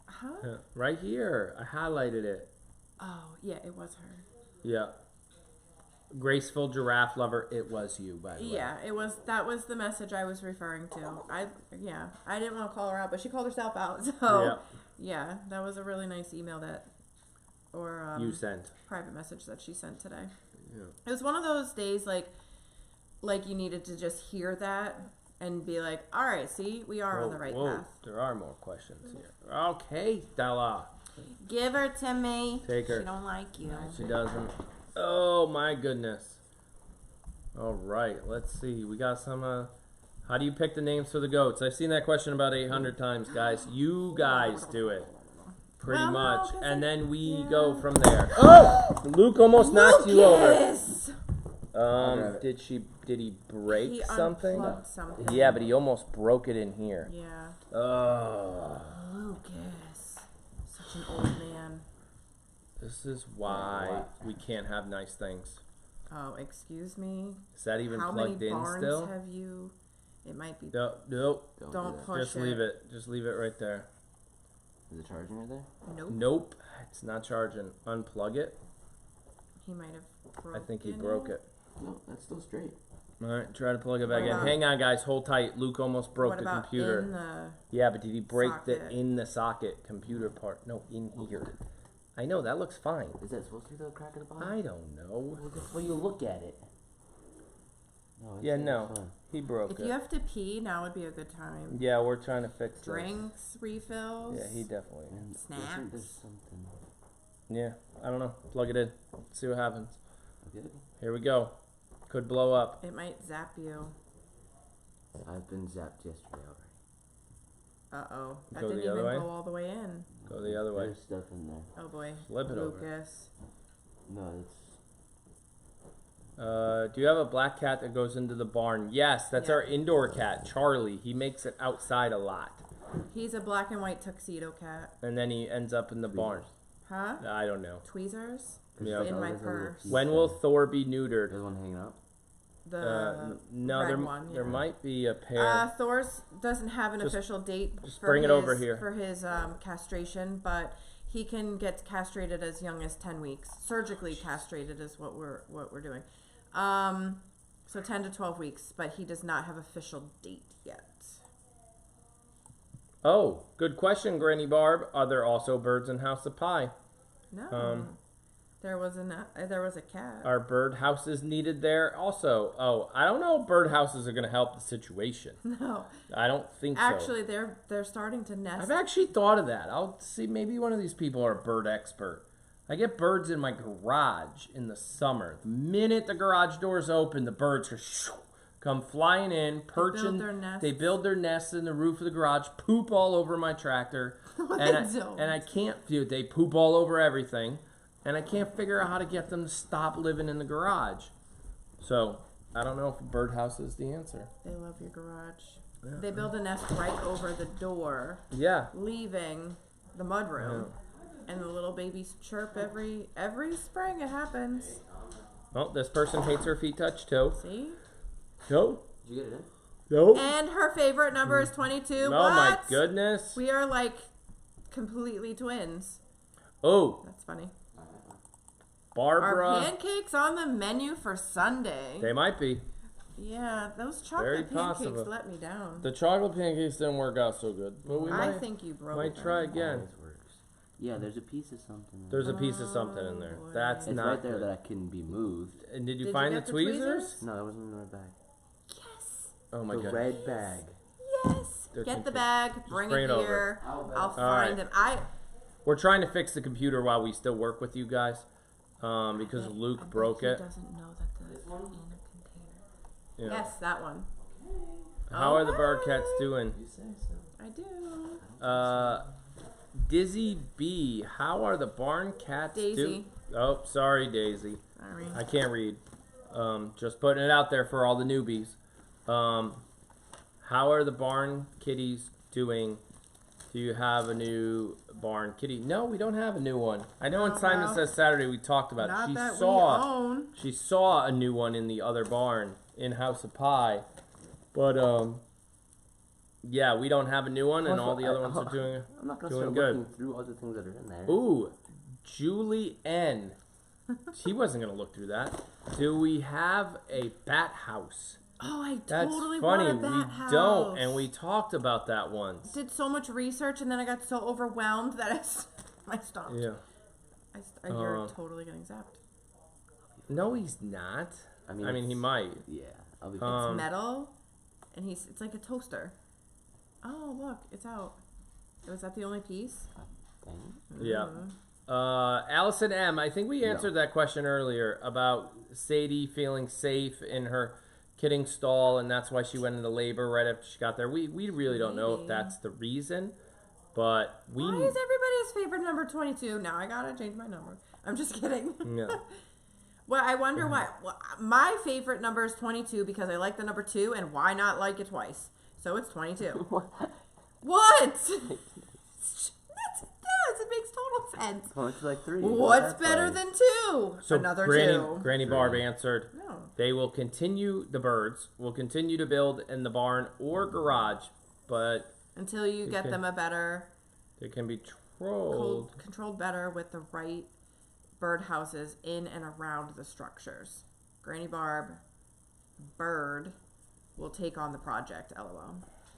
Huh? Right here. I highlighted it. Oh, yeah, it was her. Yeah. Graceful giraffe lover. It was you, by the way. Yeah, it was. That was the message I was referring to. I didn't want to call her out, but she called herself out. So yeah, that was a really nice email You sent. private message that she sent today. Yeah. It was one of those days like you needed to just hear that and be like, all right, see, we are on the right path. There are more questions here. Okay, Stella. Give her to me. Take her. She don't like you. She doesn't. Oh my goodness. All right, let's see. We got some. How do you pick the names for the goats? I've seen that question about 800 times, guys. You guys do it. Pretty much. And then we go from there. Oh! Luke almost knocked you over. Did he break something? Unplugged something. Yeah, but he almost broke it in here. Yeah. Oh. Lucas. Such an old man. This is why we can't have nice things. Oh, excuse me. Is that even How plugged many in barns still? have you? It might be. Nope. Don't push Just leave it. Just leave it right there. Is it charging right there? Nope. Nope. It's not charging. Unplug it. He might have broken I think he broke it. No, that's still straight. All right, try to plug it back in. about- Hang on, guys. Hold tight. Luke almost broke What the about computer. in the? Yeah, but did he break socket? the in the socket computer part? No, in here. I know that looks fine. Is that supposed to be the crack at the bottom? I don't know. Well, that's why you look at it. No, Yeah, it's no, fine. he broke If it. you have to pee, now would be a good time. Yeah, we're trying to fix this. Drinks, refills. Yeah, he definitely. And Snacks. There's something. Yeah, I don't know. Plug it in. See what happens. Okay. Here we go. Could blow up. It might zap you. I've been zapped yesterday already. Uh-oh. That Go the didn't other even way? go all the way in. Go the other way. There's stuff in there. Oh boy. Flip it over. Lucas. No, it's. Do you have a black cat that goes into the barn? Yes, that's Yeah. our indoor cat, Charlie. He makes it outside a lot. He's a black and white tuxedo cat. And then he ends up in the barn. Huh? I don't know. Tweezers? Yeah. In my There's a little purse. piece When will there. Thor be neutered? There's one hanging up. The No, red there, one, there yeah. might be a pair. Thor's doesn't have an Just- official date just for bring it his, over here. for his castration, but he can get castrated as young as 10 weeks. Surgically castrated is what we're doing. So 10 to 12 weeks, but he does not have official date yet. Oh, good question, Granny Barb. Are there also birds in House of Pie? No. There was a cat. Are bird houses needed there also? Oh, I don't know if bird houses are going to help the situation. No. I don't think so. Actually, they're starting to nest. I've actually thought of that. I'll see. Maybe one of these people are a bird expert. I get birds in my garage in the summer. The minute the garage doors open, the birds come flying in, perching. They build their nests in the roof of the garage, poop all over my tractor, and I can't. They poop all over everything, and I can't figure out how to get them to stop living in the garage. So I don't know if a birdhouse is the answer. They love your garage. Yeah. They build a nest right over the door. Yeah. Leaving the mudroom. Yeah. And the little babies chirp every spring. It happens. Oh, this person hates her feet touched too. See? No. Did you get it in? No. And her favorite number is 22. Oh what? My goodness. We are like completely twins. Oh. That's funny. Barbara. Are pancakes on the menu for Sunday? They might be. Yeah, those chocolate pancakes let me down. The chocolate pancakes didn't work out so good. But we think you broke might them. try again. Yeah, there's a piece of something. There's a piece of something in there. Boy. That's it's not right there good. that can be moved. And did you find get the tweezers? No, that wasn't in my bag. Yes. Oh my god. The red bag. Yes. Get the bag. Bring it here. I'll find them. We're trying to fix the computer while we still work with you guys, because Luke broke it. He doesn't know that the in a container. Yeah. Yes, that one. How are the bird cats doing? You say so. I do. Dizzy B, how are the barn cats Daisy. Oh, sorry, Daisy. Sorry. I can't read. Just putting it out there for all the newbies. How are the barn kitties doing Do you have a new barn kitty? No, we don't have a new one. I know in Syman well, Says Saturday we talked about not it. that we own. She saw a new one in the other barn in House of Pie. But yeah, we don't have a new one, and all the other ones are doing I'm not gonna doing start good. looking through other things that are in there. Ooh, Julie N. She wasn't gonna look through that. Do we have a bat house? Oh, I That's totally funny. want a bat We house. don't, and we talked about that once. Did so much research, and then I got so overwhelmed that I stopped. Yeah. You're totally getting zapped. No, he's not. I mean, he might. Yeah, I'll be. It's metal, and it's like a toaster. Oh, look, it's out. Was that the only piece? Yeah. Allison M. I think we answered that question earlier about Sadie feeling safe in her kidding stall, and that's why she went into labor right after she got there. We really don't know if that's the reason, but we. Why is everybody's favorite number 22? Now I gotta change my number. I'm just kidding. Yeah. Well, I wonder why. Well, my favorite number is 22 because I like the number 2, and why not like it twice? So it's 22. What? It makes total sense. Oh, it's like 3. What's better than 2? So Another Granny, 2. Granny Barb answered. No. They will continue. The birds will continue to build in the barn or garage, but Until you get them a better, they can be controlled better with the right bird houses in and around the structures. Granny Barb, bird, will take on the project. LOL.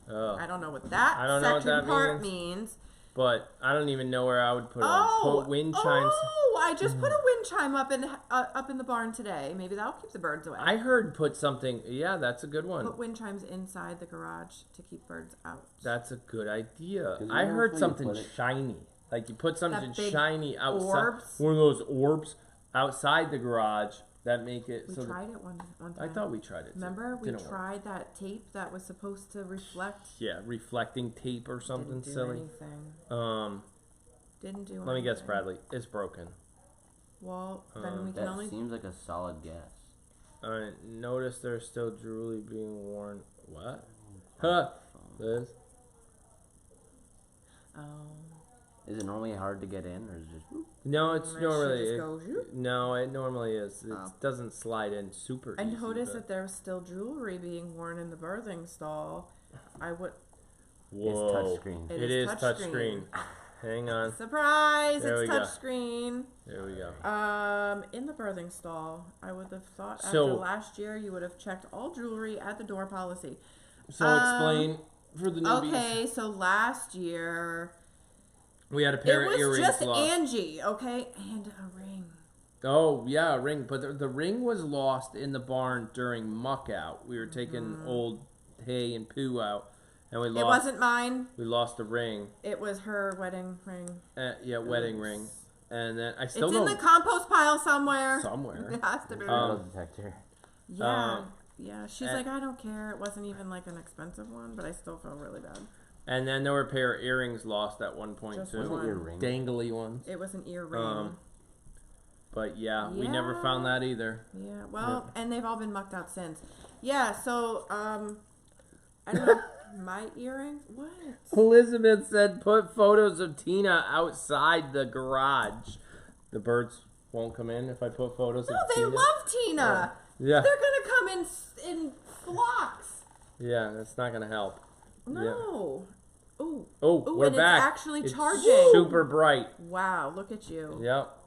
Oh. I don't know what that I don't know what section that part means. But I don't even know where I would put them. Put wind chimes. Oh, I just put a wind chime up in the barn today. Maybe that'll keep the birds away. I heard put something. Yeah, that's a good one. Put wind chimes inside the garage to keep birds out. That's a good idea. Because I you know heard where you something put it? shiny. Like you put something That big shiny outside. orbs? One of those orbs outside the garage that make it We so tried it one time. I thought we tried it. Remember, we Didn't work. tried that tape that was supposed to reflect. Yeah, reflecting tape or something Didn't do silly. anything. Didn't do anything. Let me guess, Bradley. It's broken. Well, then we can That only. seems like a solid guess. Notice there's still jewelry being worn. What? Huh? Liz? Oh. Is it normally hard to get in, or is it just? No, it's That shit normally. just goes, zoop. No, it normally is. It Oh. doesn't slide in super I easy. noticed but- that there was still jewelry being worn in the birthing stall. I would. Whoa. It's touchscreen. It is touchscreen. Hang on. Surprise! There we It's go. touchscreen. There we go. In the birthing stall, I would have thought after So- last year you would have checked all jewelry at the door policy. So explain for the newbies. Okay, so last year We had a pair it of was earrings just lost. Angie, okay, and a ring. Oh yeah, a ring. But the ring was lost in the barn during muck out. We were taking old hay and poo out, and we lost. It wasn't mine. We lost the ring. It was her wedding ring. Yeah, wedding ring. And then I still It's don't. in the compost pile somewhere. Somewhere. It has to be. Metal detector. Yeah. Yeah. She's and- like, I don't care. It wasn't even like an expensive one, but I still felt really bad. And then there were a pair of earrings lost at one point Just too. one. Your ring. Dangly ones. It was an ear ring. But yeah, we never found that either. Yeah. Well, and they've all been mucked out since. Yeah. So, I don't know. My earring? What? Elizabeth said, "Put photos of Tina outside the garage. The birds won't come in if I put photos No, of they Tina." love Tina. Yeah, They're gonna come in flocks. yeah, that's not gonna help. No. Ooh. Oh, Ooh, we're and back. It's actually It's charging. super bright. Wow, look at you. Yep.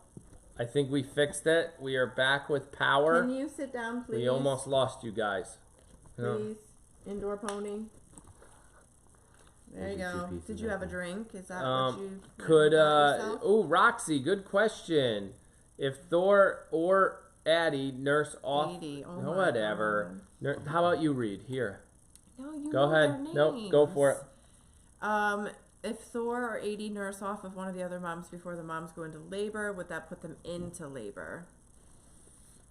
I think we fixed it. We are back with power. Can you sit down, please? We almost lost you guys. Yeah. Please. Indoor pony. There you go. Did you have a drink? Is that what you yourself? Roxy, good question. If Thor or Addie nurse off, 80. Oh no, my whatever. How about you read here? No, you Go know ahead. their Nope, go for it. names. If Thor or 80 nurse off of one of the other moms before the moms go into labor, would that put them into labor?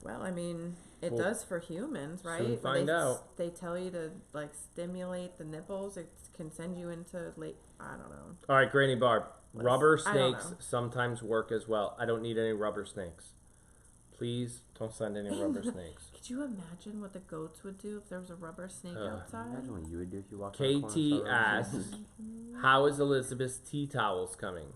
Well, I mean, it We'll does for humans, right? soon When find out. They tell you to like stimulate the nipples. It can send you into I don't know. All right, Granny Barb. Rubber I don't snakes know. sometimes work as well. I don't need any rubber snakes. Please don't send any rubber snakes. Could you imagine what the goats would do if there was a rubber snake outside? Imagine what you would do if you walked around the corner KT and saw a rubber asks, snake. how is Elizabeth's tea towels coming?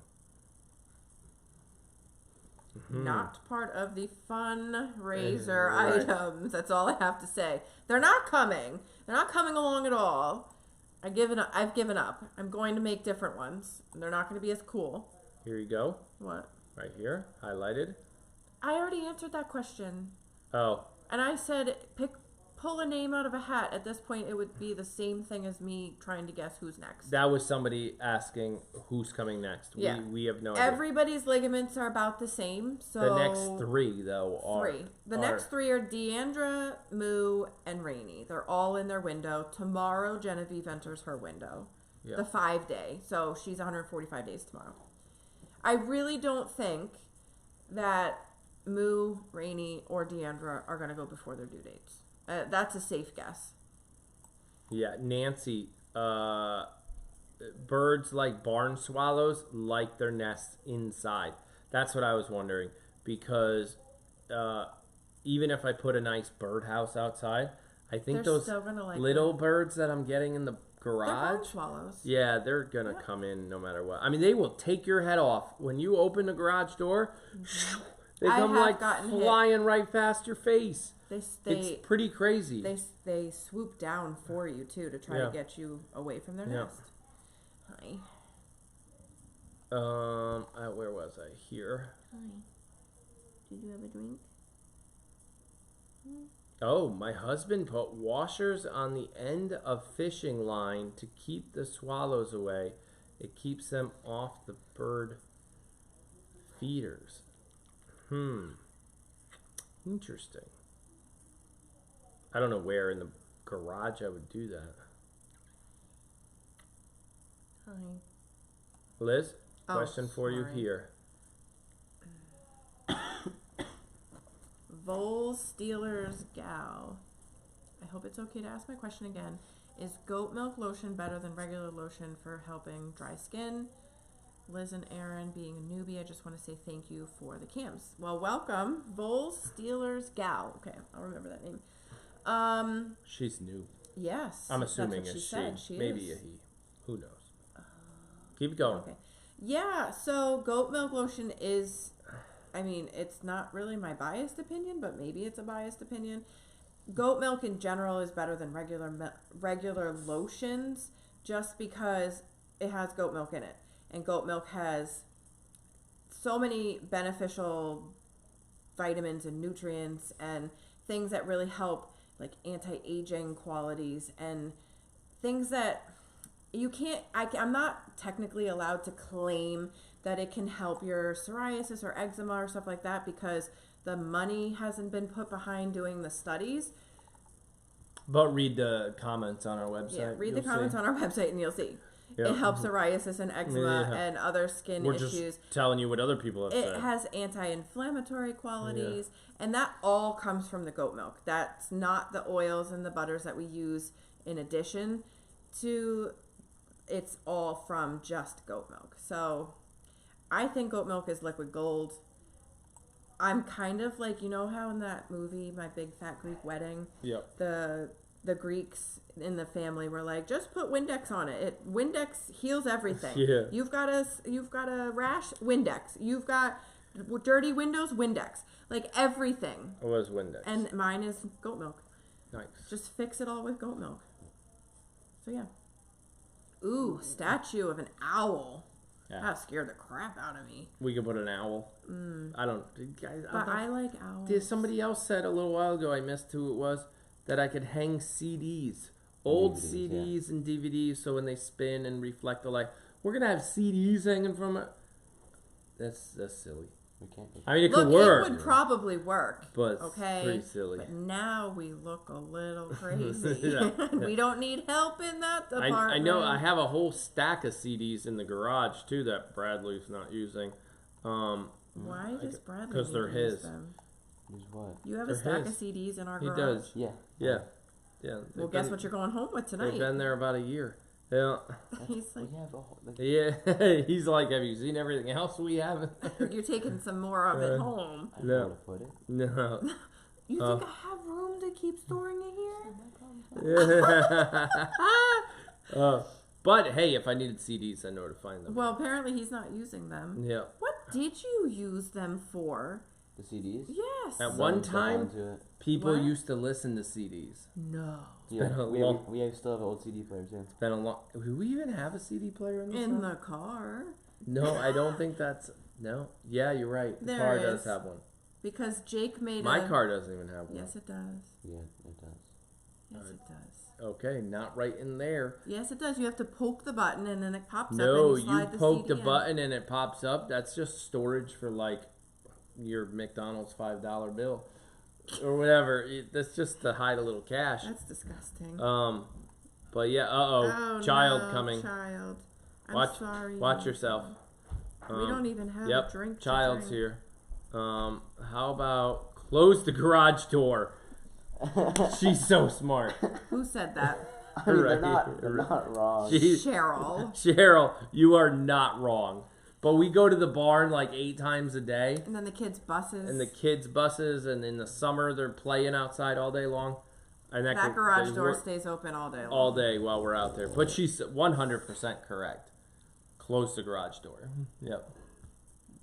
Not part of the fundraiser Right. items. That's all I have to say. They're not coming. They're not coming along at all. I've given up. I'm going to make different ones. They're not going to be as cool. Here you go. What? Right here, highlighted. I already answered that question. Oh, And I said, pull a name out of a hat. At this point, it would be the same thing as me trying to guess who's next. that was somebody asking who's coming next. Yeah. We have no idea. Everybody's ligaments are about the same. So The next three, though, are... three. The next three are Deandra, Moo, and Rainey. They're all in their window. Tomorrow, Genevieve enters her window. Yeah. The 5-day. So she's 145 days tomorrow. I really don't think that Moo, Rainey, or Deandra are going to go before their due dates. That's a safe guess. Yeah, Nancy, birds like barn swallows like their nests inside. That's what I was wondering, because even if I put a nice birdhouse outside, I think They're those still gonna like little birds that I'm getting in the They're barn garage, swallows. yeah, they're gonna come in no matter what. I mean, they will take your head off when you open the garage door. They I come have like gotten hit. flying right past your face. It's It's pretty crazy. They swoop down for you too to try Yeah. to get you away from their Yeah. nest. Hi. Where was I? Here. Hi. Did you have a drink? Oh, my husband put washers on the end of fishing line to keep the swallows away. It keeps them off the bird feeders. Interesting. I don't know where in the garage I would do that. Hi. Liz, Oh, question for you sorry. here. Vols Steelers gal. I hope it's okay to ask my question again. Is goat milk lotion better than regular lotion for helping dry skin? Liz and Aaron, being a newbie, I just want to say thank you for the cams. Well, welcome, Vols Steelers gal. Okay, I'll remember that name. She's new. Yes. I'm that's assuming what it's she said. She maybe is. a he. Who knows? Keep it going. Okay. Yeah, so goat milk lotion is, I mean, it's not really my biased opinion, but maybe it's a biased opinion. Goat milk in general is better than regular lotions just because it has goat milk in it. And goat milk has so many beneficial vitamins and nutrients and things that really help, like anti-aging qualities and things that you can't, I'm not technically allowed to claim that it can help your psoriasis or eczema or stuff like that because the money hasn't been put behind doing the studies. But read the comments on our website. Yeah, read the You'll comments see. on our website and you'll see. Yeah. It helps psoriasis and eczema Yeah. and other skin We're issues. just telling you what other people have It said. has anti-inflammatory qualities, and that all comes from the goat milk. That's not the oils and the butters that we use in addition to. It's all from just goat milk. So I think goat milk is liquid gold. I'm kind of like, you know how in that movie, My Big Fat Greek Wedding, Yep. the Greeks in the family were like, just put Windex on it. Windex heals everything. Yeah. You've got a rash, Windex. You've got dirty windows, Windex. Like everything. It was Windex. And mine is goat milk. Nice. Just fix it all with goat milk. So yeah. Ooh, statue of an owl. Yeah. That scared the crap out of me. We could put an owl. I don't. Guys, But I like owls. Did somebody else said a little while ago? I missed who it was. That I could hang CDs, old DVDs, CDs and DVDs, so when they spin and reflect the light, we're gonna have CDs hanging from it. That's silly. We can't. I mean, it Look, could work, it would probably work. but it's Okay, pretty silly. but now we look a little crazy. Yeah. We don't need help in that department. I know. I have a whole stack of CDs in the garage too that Bradley's not using. Why does Bradley? 'cause they're need to use his. them? Use what? You have a They're stack his. of CDs in our He garage. does. Yeah. Yeah. Yeah. Well, guess what you're going home with They've tonight? been there about a year. Yeah. He's like, We have a whole, like, Yeah. He's like, have you seen everything else we have? you're taking some more of it home. I don't No. know where to put it. No. You Oh. think I have room to keep storing it here? But hey, if I needed CDs, I know where to find them. Well, apparently he's not using them. Yeah. What did you use them for? The CDs? Yes. At one Stuff time, onto it. people What? used to listen to CDs. No. Yeah, been a we, long- we still have an old CD player too. It's been a long. Do we even have a CD player in this In house? the car. No, I don't think that's. No. Yeah, you're right. The There car is. does have one. Because Jake made My a... car doesn't even have one. Yes, it does. Yeah, it does. Yes, it does. Okay, not right in there. Yes, it does. You have to poke the button and then it pops up No, and you you slide the poke CD the in. button and it pops up. That's just storage for like your McDonald's $5 bill or whatever. That's just to hide a little cash. That's disgusting. But yeah, Oh, child no, coming. Child. I'm Watch, sorry. watch yourself. We don't even have Yep, a drink. child's to drink. here. How about close the garage door? She's so smart. Who said that? I mean, Right. they're not wrong. Cheryl. Cheryl, you are not wrong. But we go to the barn like 8 times a day. And then the kids' buses. And the kids' buses, and in the summer they're playing outside all day long. And that garage door stays open all day long. all day while we're out there. But she's 100% correct. Close the garage door. Yep.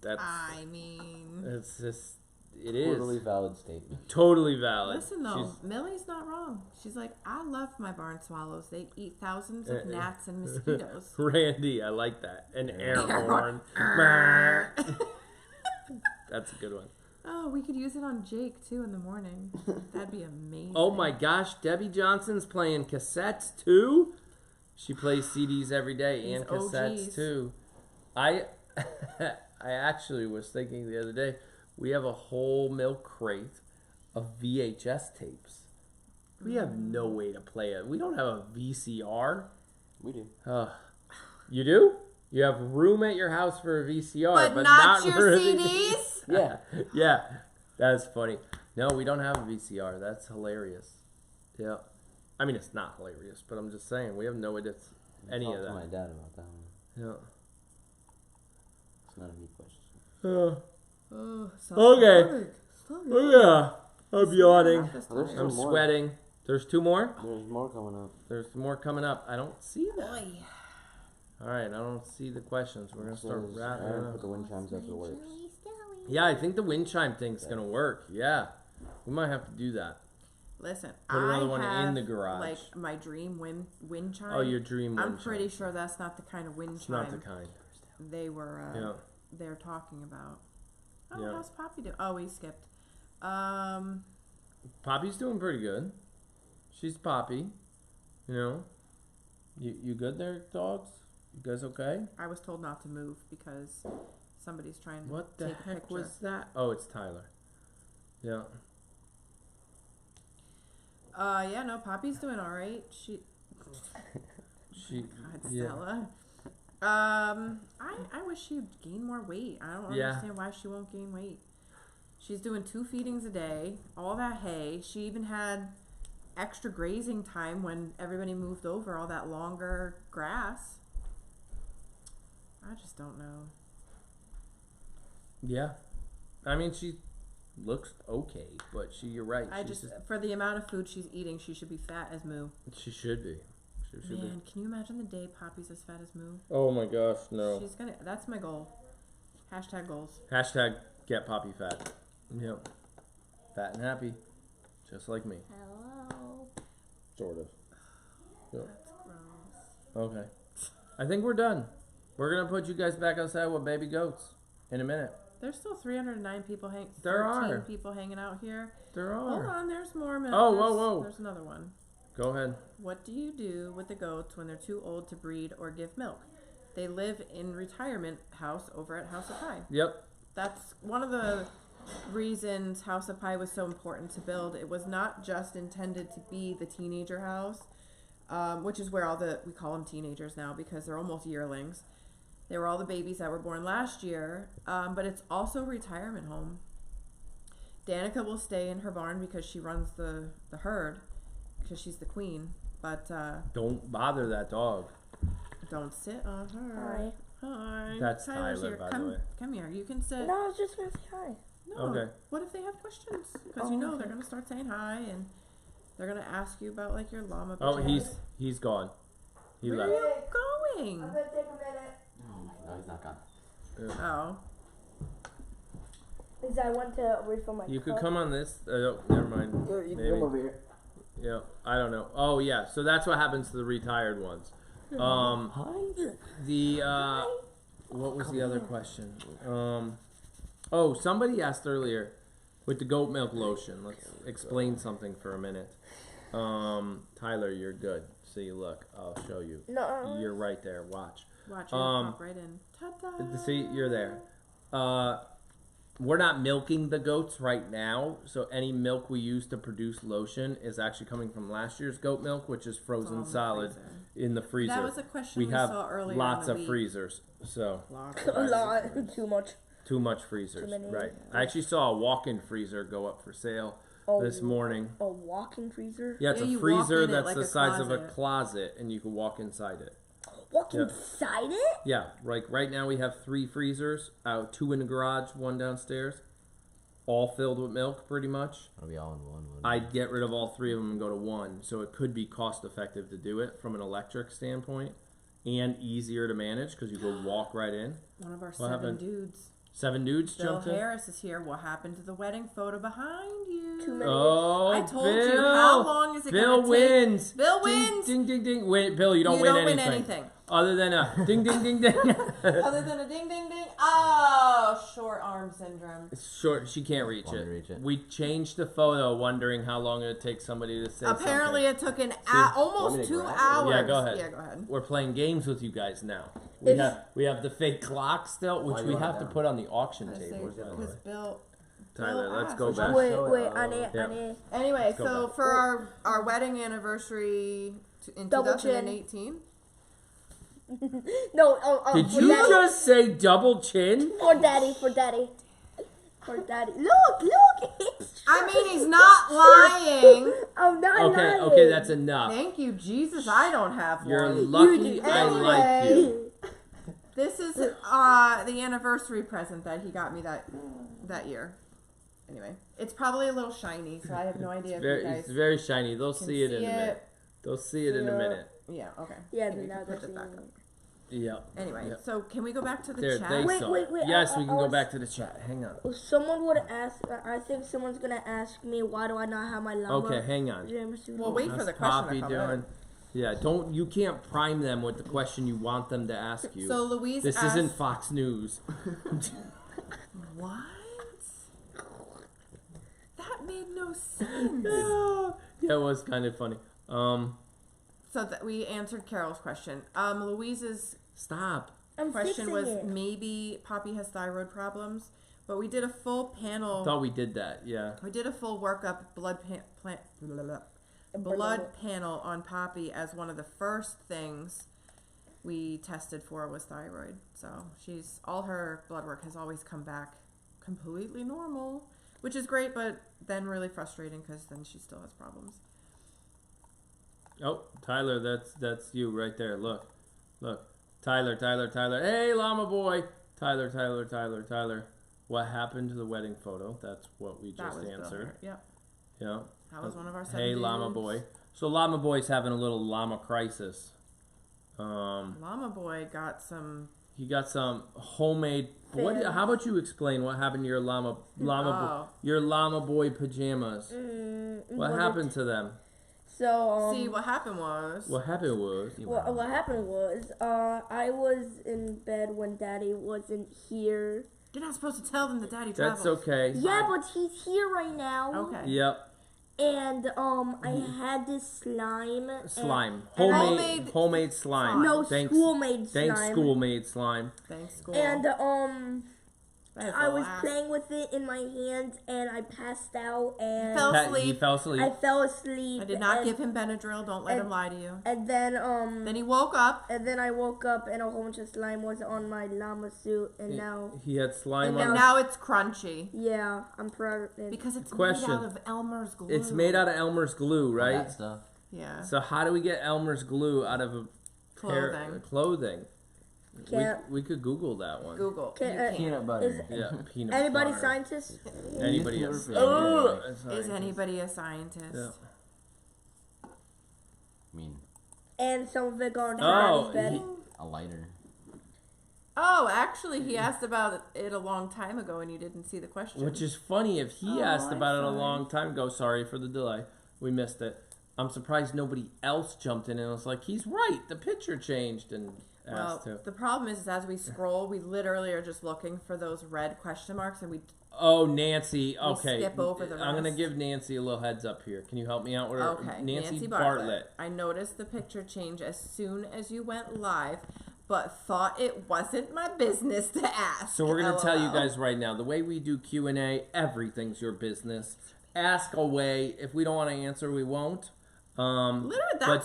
That's. I mean... It's just. It is Totally valid statement. totally valid. Listen, though. She's- Millie's not wrong. She's like, I love my barn swallows. They eat thousands of gnats and mosquitoes. Randy, I like that. An air horn. That's a good one. Oh, we could use it on Jake, too, in the morning. That'd be amazing. Oh my gosh, Debbie Johnson's playing cassettes too. She plays CDs every day These and cassettes OGs. too. I actually was thinking the other day, we have a whole milk crate of VHS tapes. We have no way to play it. We don't have a VCR. We do. You do? You have room at your house for a VCR, But but not your really- CDs? Yeah. Yeah, that's funny. No, we don't have a VCR. That's hilarious. Yeah. I mean, it's not hilarious, but I'm just saying, we have no idea any Talk of to that. my dad about that one. Yeah. It's not a me question. Oh, Okay. Oh, yeah. I'm yawning. Oh, there's I'm still more. sweating. There's 2 more? There's more coming up. There's more coming up. I don't see that. Boy. All right, I don't see the questions. We're going to start Says, wrapping Aaron up. put the wind chimes up the works. Yeah, I think the wind chime thing's going to work. Yeah. We might have to do that. Listen, Put another I one have, in the garage. like, my dream wind chime. Oh, your dream wind I'm pretty chime. sure that's not the kind of wind It's chime not the kind. they were Yeah. they're talking about. Oh, Yeah. how's Poppy do? Oh, we skipped. Poppy's doing pretty good. She's Poppy. You know? You good there, dogs? You guys okay? I was told not to move because somebody's trying to What the take a heck picture. was that? Oh, it's Tyler. Yeah. Yeah, no, Poppy's doing all right. She God, yeah. Stella. I wish she'd gain more weight. I don't Yeah. understand why she won't gain weight. She's doing 2 feedings a day, all that hay. She even had extra grazing time when everybody moved over, all that longer grass. I just don't know. Yeah. I mean, she looks okay, but you're right. For the amount of food she's eating, she should be fat as Moo. She should be. She should be. Man, can you imagine the day Poppy's as fat as Moo? Oh my gosh, no. That's my goal. Hashtag goals. Hashtag get Poppy fat. Yep. Fat and happy. Just like me. Hello. Sort of. Yep. That's gross. Okay. I think we're done. We're going to put you guys back outside with baby goats in a minute. There's still 309 people There are. people hanging out here. There Hold are. on, there's more. Oh, whoa. There's another one. Go ahead. What do you do with the goats when they're too old to breed or give milk? They live in retirement house over at House of Pie. Yep. That's one of the reasons House of Pie was so important to build. It was not just intended to be the teenager house, which is where we call them teenagers now because they're almost yearlings. They were all the babies that were born last year, but it's also a retirement home. Danica will stay in her barn because she runs the herd, because she's the queen. But Don't bother that dog. Don't sit on her. Hi. That's Tyler's Tyler, here. by the way. Come here. You can sit. No, I was just gonna say hi. No. Okay. What if they have questions? Because Oh, they're okay. gonna start saying hi and they're gonna ask you about like your llama. Oh, pajamas. he's gone. He Where left. are you going? I'm gonna take a minute. No, he's not gone. Oh. Because I went to refill my You could cup. come on this. Oh, never mind. You Maybe. come over here. Yeah, I don't know. Oh yeah, so that's what happens to the retired ones. Hi. The what was the other question? Oh, somebody asked earlier with the goat milk lotion. Let's explain something for a minute. Tyler, you're good. See, look, I'll show you. No. You're right there. Watch. Watch it pop right in. Ta-da! See, you're there. We're not milking the goats right now, so any milk we use to produce lotion is actually coming from last year's goat milk, which is frozen in the solid freezer. in the freezer. That was a question we we have saw earlier. lots in the of week. freezers, so A lot. Too much. too much freezers, Too many. right? I actually saw a walk-in freezer go up for sale Oh, this morning. A walk-in freezer? Yeah, it's Yeah, a you walk freezer in it that's like the a size of a closet. closet, and you can walk inside it. Walk Yeah. inside it? Yeah, like right now we have 3 freezers, 2 in the garage, 1 downstairs, all filled with milk pretty much. It'll be all in one. I'd get rid of all 3 of them and go to 1, so it could be cost effective to do it from an electric standpoint and easier to manage because you could walk right in. One of our What 7 happened? dudes. 7 dudes Bill jumped in. Harris is here. What happened to the wedding photo behind you? Too many. Oh, I told Bill. you. How long is it Bill gonna take? wins. Bill Ding, wins. Ding, ding, ding. Wait, Bill, you don't You win don't win anything. anything. Other than a ding, ding, ding, ding. Other than a ding, ding, ding. Oh, short arm syndrome. It's short. She can't reach Won't it. reach it. We changed the photo, wondering how long it would take somebody to say Apparently, something. it took Want me almost to 2 grab it? hours. Yeah, go ahead. Yeah, go ahead. We're playing games with you guys now. If- We have the fake clock still, which Why you we want have it to down? put on the auction I say, table. by the way. because Bill. Tyler, let's asked. go back. Wait, show it. wait, I need, Yeah. Anyway, go so back. for our wedding anniversary in Double chin. 2018, No, Did for you daddy. just say double chin? For daddy. For daddy. Look. I mean, he's not lying. I'm not lying. Okay, that's enough. Thank you, Jesus. I don't have You're one. lucky do. I like you. This is the anniversary present that he got me that year. Anyway, it's probably a little shiny, so I have no idea if you It's guys very shiny. They'll can see it in a minute. They'll see it in a See it. minute. Yeah, okay. Yeah, Maybe now put they're this seeing back it. up. Yeah. Anyway, Yeah. so can we go back to the There, chat? they Wait, saw wait, it. wait, Yes, I- we can I go was- back to the chat. Hang on. Someone would ask. I think someone's gonna ask me why do I not have my llama? Okay, hang on. Jammer suit Well, on? wait for How's the question Poppy to come doing? in. Yeah, you can't prime them with the question you want them to ask you. So Louise this asked, isn't Fox News. What? That made no sense. Yeah, it was kind of funny. So that we answered Carol's question. Louise's Stop. I'm question fixing was it. maybe Poppy has thyroid problems, but we did a full panel. Thought we did that. Yeah. We did a full workup blood panel on Poppy as one of the first things we tested for was thyroid. So all her blood work has always come back completely normal, which is great, but then really frustrating because then she still has problems. Oh, Tyler, that's you right there. Look. Tyler. Hey, llama boy. Tyler. What happened to the wedding photo? That's what we That just was Bill answered. Harris. Yep. Yeah. That was one of our 7 Hey, llama dudes. boy. So llama boy's having a little llama crisis. Llama boy got some. He got some homemade. How about you explain what happened to your your llama boy pajamas? What happened to them? So See, what happened was. What happened was what happened was I was in bed when Daddy wasn't here. You're not supposed to tell them that Daddy travels. that's okay. Yeah, but he's here right now. Okay. Yep. And I had this slime. Slime. And Homemade slime. No, Thanks, school-made slime. Thanks, school-made slime. Thanks, school. And That is I the was last- playing with it in my hands, and I passed out, and Fell He asleep. fell asleep. I fell asleep. I did not and, give him Benadryl. Don't let him lie to you. And Then he woke up. I woke up, and a whole bunch of slime was on my llama suit, and now, He had slime And on. now it's crunchy. yeah, I'm proud of it. Because it's Question. made out of Elmer's glue. It's made out of Elmer's glue, All right? that stuff. Yeah. So how do we get Elmer's glue out of a Clothing. Can't. We could Google that one. Google. Peanut butter. Yeah, peanut Anybody butter. scientist? Anybody Never else? forget it. Is anybody a scientist? Yeah. I mean, And some of it going to Oh, Daddy's bed. a lighter. Oh, actually, he asked about it a long time ago, and you didn't see the question. Which is funny. If he asked about it a long time ago, sorry for the delay. We missed it. I'm surprised nobody else jumped in and was like, he's right. The picture changed and asked to. The problem is as we scroll, we literally are just looking for those red question marks, and we Oh, Nancy. Okay. skip over the I'm going to rest. give Nancy a little heads up here. Can you help me out with her? Okay, Nancy Bartlett. Bartlett. I noticed the picture change as soon as you went live, but thought it wasn't my business to ask. So we're going to tell you LOL. guys right now, the way we do Q&A, everything's your business. Ask away. If we don't want to answer, we won't. Literally, But that's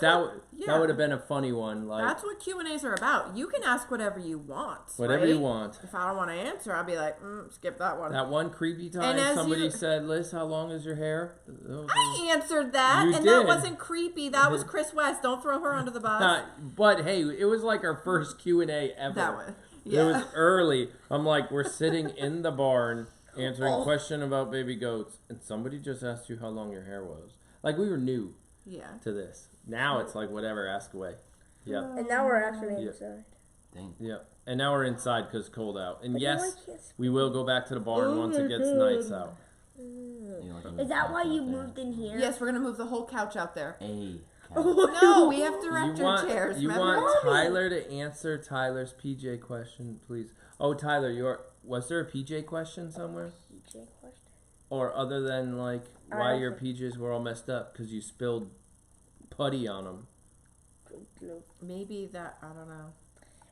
that would have been a funny one. Like that's what Q&As are about. You can ask whatever you want. whatever right? you want. If I don't want to answer, I'll be like, skip that one. That one creepy time And as somebody you- said, Liz, how long is your hair? I answered that, You and did. that wasn't creepy. That was Chris West. Don't throw her under the bus. But hey, it was like our first Q&A ever. That one. It was early. I'm like, we're sitting in the barn answering a question about baby goats, and somebody just asked you how long your hair was. Like, we were new Yeah. to this. Now it's like, whatever, ask away. Yep. And now we're actually Yeah. inside. Dang. Yep. And now we're inside because it's cold out. And But yes, now I can't we will go back to the barn once it gets nice out. Is that why you moved in here? Yes, we're gonna move the whole couch out there. A. No, we have director You want, chairs. you remember? want Tyler to answer Tyler's PJ question, please? Oh, Tyler, was there a PJ question somewhere? PJ question. Or other than, like, why your think- PJs were all messed up because you spilled putty on them. Maybe that, I don't know.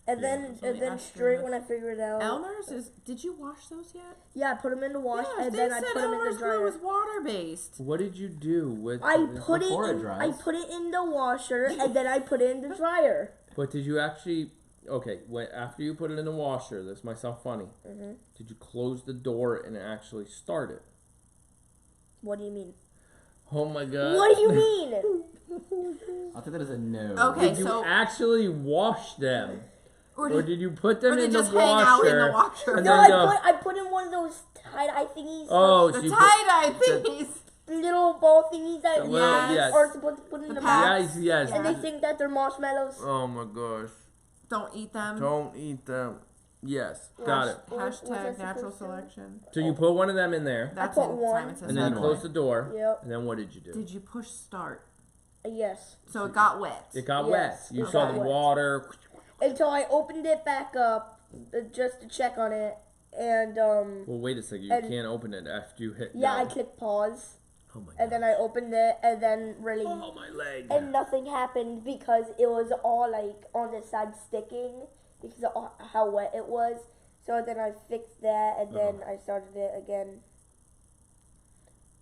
And Yeah. then Somebody asked straight me when I figured out. Elmer's did you wash those yet? Yeah, I put them in the wash Yeah, and they then I said put them in Elmer's the glue dryer. was water based. What did you do with I put it Before it in. dries. I put it in the washer and then I put it in the dryer. But did you actually... Okay, after you put it in the washer, this might sound funny. Mm-hmm. Did you close the door and actually start it? What do you mean? Oh my god. What do you mean? I'll take that as a no. Okay. Did you so- actually wash them? Or Or did you put them they in the just hang out in the washer? washer? And No, then I put in one of those tie-dye thingies. Oh, The so you tie-dye thingies. Little ball thingies that Well, yes. are supposed to put in The the pack. box. Yes. And they think that they're marshmallows. Oh my gosh. Don't eat them. Don't eat them. Yes, got it. What's that Hashtag natural supposed to? selection. So you put one of them in there, That's put in one. Simon Says and then you Farms. close the door, Yep. and then what did you do? Did you push start? Yes. So it got wet. It got Yes, wet. You it saw got the wet. water. Until I opened it back up just to check on it. And, Well, wait a second. You And- can't open it after you hit yeah, I no. clicked pause. Oh my And then I opened it, and then really, Oh, my leg. and nothing happened because it was all like on the side sticking because of how wet it was. So then I fixed that, and then I started it again.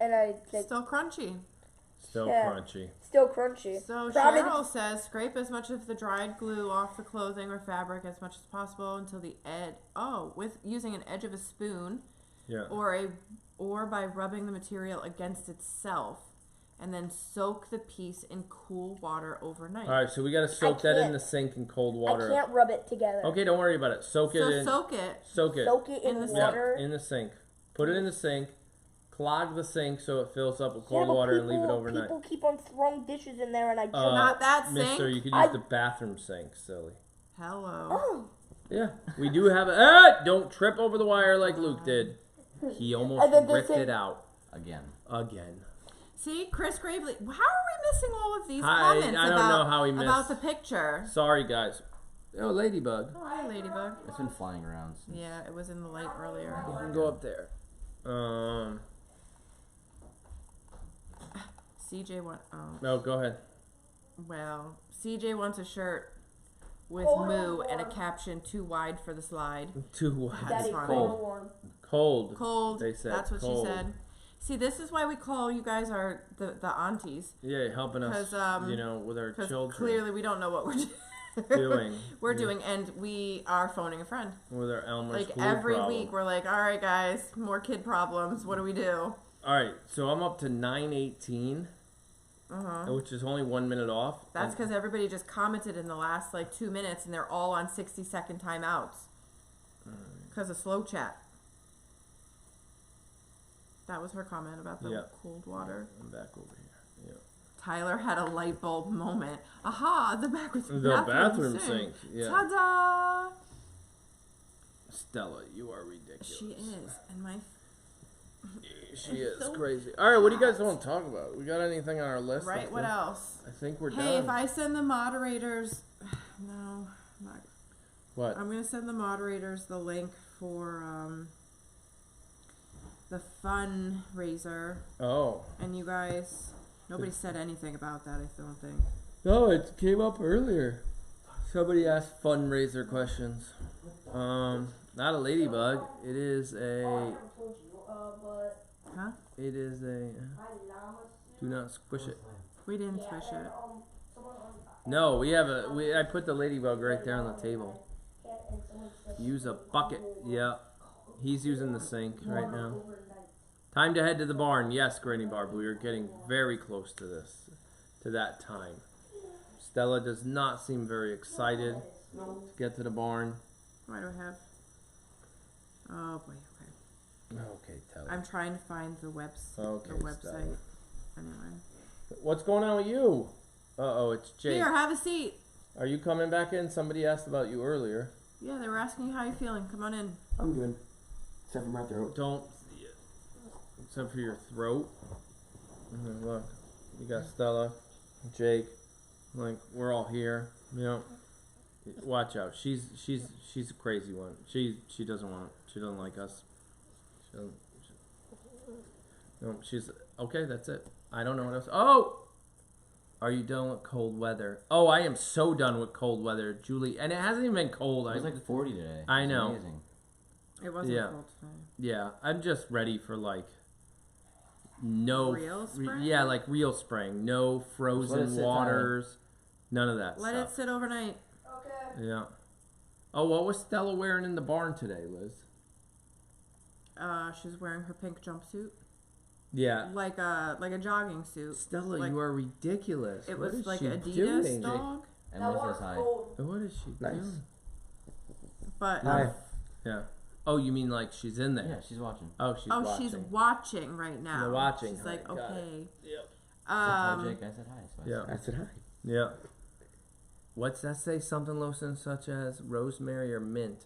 And I clicked, Still crunchy. Still yeah. crunchy. still crunchy. So Probably- Cheryl says, scrape as much of the dried glue off the clothing or fabric as much as possible until the edge. Oh, with using an edge of a spoon, Yeah. or by rubbing the material against itself, and then soak the piece in cool water overnight. All right, so we got to soak that in can't- the sink in cold I water. can't rub it together. Okay, don't worry about it. Soak it So in. soak it. Soak it. Soak it in In the water. Yeah, in the sink. Put it in the sink. Clog the sink so it fills up with Yeah, cold but water and leave it overnight. People keep on throwing dishes in there, and I just Not that Mister, sink. you could I- use the bathroom sink, silly. Hello. oh. Yeah, we do have it. Don't trip over the wire like Luke did. He almost And then ripped this it out Again. again. See, Chris Gravely. How are we missing all of these I comments don't about, know how we about missed. the picture? Sorry, guys. Oh, ladybug. Oh, hi, Ladybug. It's been flying around since. Yeah, it was in the light earlier. You can go up there. CJ wants. Oh, No, go ahead. well, CJ wants a shirt with Oh, moo and a Lord. caption too wide for the slide. Too wide. That's Daddy, funny. cold warm. Cold. Cold. They said That's what cold. she said. See, this is why we call you guys the aunties. Yeah, helping us, 'Cause, you know, with our Because children. clearly we don't know what we're Doing. we're Yeah. doing, and we are phoning a friend. With our Elmer's Like glue every problem. week, we're like, all right, guys, more kid problems. What do we do? All right, so I'm up to 918. which is only 1 minute off. That's because everybody just commented in the last like 2 minutes, and they're all on 60-second timeouts because of slow chat. That was her comment about the cold water. I'm back over here. Yeah. Tyler had a light bulb moment. Aha! The bathroom sink. Yeah. Ta-da! Stella, you are ridiculous. She is, and my. She is so crazy. All right, what do you guys want to talk about? We got anything on our list? Right. What else? I think we're done. Hey, if I send the moderators, no, I'm not. What? I'm gonna send the moderators the link for the fundraiser. Oh. And you guys, nobody said anything about that. I don't think. No, it came up earlier. Somebody asked fundraiser questions. Not a ladybug. It is a. Huh? It is a. Do not squish it. We didn't squish it. No, we have a. I put the ladybug right there on the table. Use a bucket. Yeah. He's using the sink right now. Time to head to the barn. Yes, Granny Barb. We are getting very close to this. To that time. Stella does not seem very excited to get to the barn. What do I have? Oh boy. Okay. Okay, tell her. I'm trying to find the website. Stella. Anyway. What's going on with you? Uh-oh, it's Jake. Here, have a seat. Are you coming back in? Somebody asked about you earlier. Yeah, they were asking you how you're feeling. Come on in. I'm good. Except for my throat. Don't see it. Except for your throat. Look, you got Stella, Jake. Like, we're all here. You know, watch out. She's a crazy one. She doesn't like us. No, she's okay. That's it. I don't know what else. Oh, are you done with cold weather? Oh, I am so done with cold weather, Julie. And it hasn't even been cold. It was like 40 today. I know. Amazing. It wasn't cold today. Yeah, I'm just ready for like no real spring. Yeah, like real spring. No frozen waters. None of that Let stuff. it sit overnight. Okay. Yeah. Oh, what was Stella wearing in the barn today, Liz? She's wearing her pink jumpsuit. Yeah. Like a jogging suit. Stella, like, you are ridiculous. It what was is like she Adidas doing? dog. And Liz says hi. What is she doing? But Hi. Yeah. Oh, you mean like she's in there? Yeah, she's watching. Oh, she's watching. she's watching right now. They're watching. She's like, Got okay. Yep. Tell Jake I said hi. So I said hi. Yeah. What's that say? Something lotion such as rosemary or mint?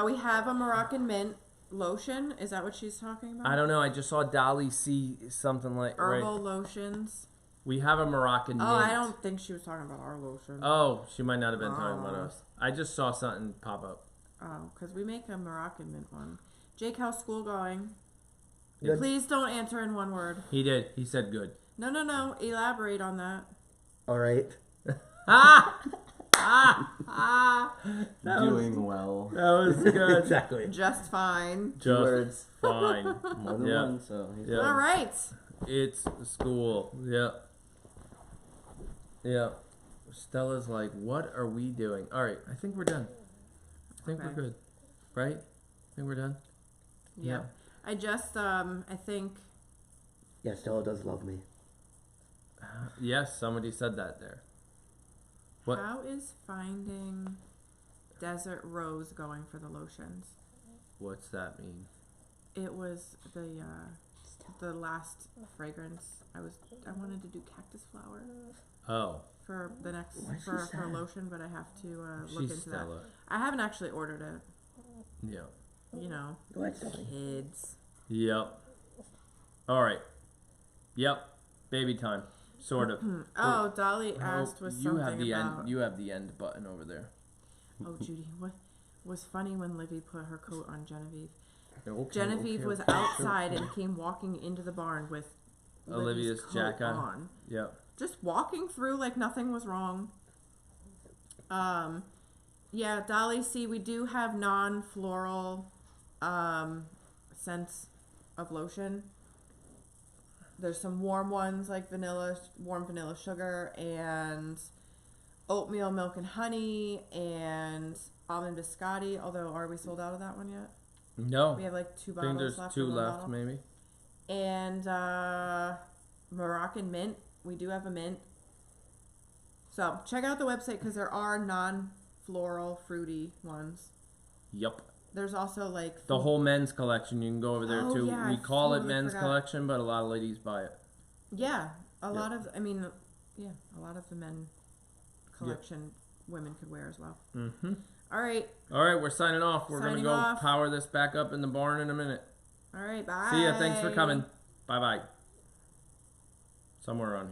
We have a Moroccan mint lotion. Is that what she's talking about? I don't know. I just saw Dolly see something like herbal right. lotions. We have a Moroccan mint. Oh, I don't think she was talking about our lotion. Oh, she might not have been talking about us. I just saw something pop up. Oh, because we make a Moroccan mint one. Jake, how's school going? Good. Please don't answer in one word. He did. He said good. No. Elaborate on that. All right. Doing well. That was good. Exactly. Just fine. Just words. fine. More than Yeah. one, so he's Yeah. All right. It's school. Yeah. Yeah. Stella's like, what are we doing? All right. I think we're done. I think we're good. Right? I think we're done. Yeah. I just, I think. Yeah, Stella does love me. Yes, somebody said that there. What? How is finding Desert Rose going for the lotions? What's that mean? It was the last fragrance. I wanted to do cactus flower. Oh. For the next for lotion, but I have to look She's into Stella. that. I haven't actually ordered it. Yeah. You know, kids. Yep. All right. Yep. Baby time. Sort of. Oh, Dolly asked was you something have the about. end. You have the end button over there. Oh, Judy, what was funny when Livy put her coat on Genevieve? Okay, Genevieve was outside and came walking into the barn with Olivia's coat jacket on. Yep. Just walking through like nothing was wrong. Yeah, Dolly, see, we do have non-floral scents of lotion. There's some warm ones like warm vanilla sugar and oatmeal milk and honey and almond biscotti. Although, are we sold out of that one yet? No. We have like 2 I bottles think there's left. 2 or one left, bottle. maybe. And Moroccan mint we do have a mint. So check out the website because there are non-floral, fruity ones. Yep. There's also like The whole men's collection. You can go over there Oh, too. yeah, We I call it totally men's forgot. collection, but a lot of ladies buy it. yeah, a Yep. lot of a lot of the men collection women could wear as well. Mm-hmm. All right, All right, we're signing off. We're Signing gonna go off. power this back up in the barn in a minute. all right, bye. See ya. Thanks for coming. Bye bye. Somewhere around here.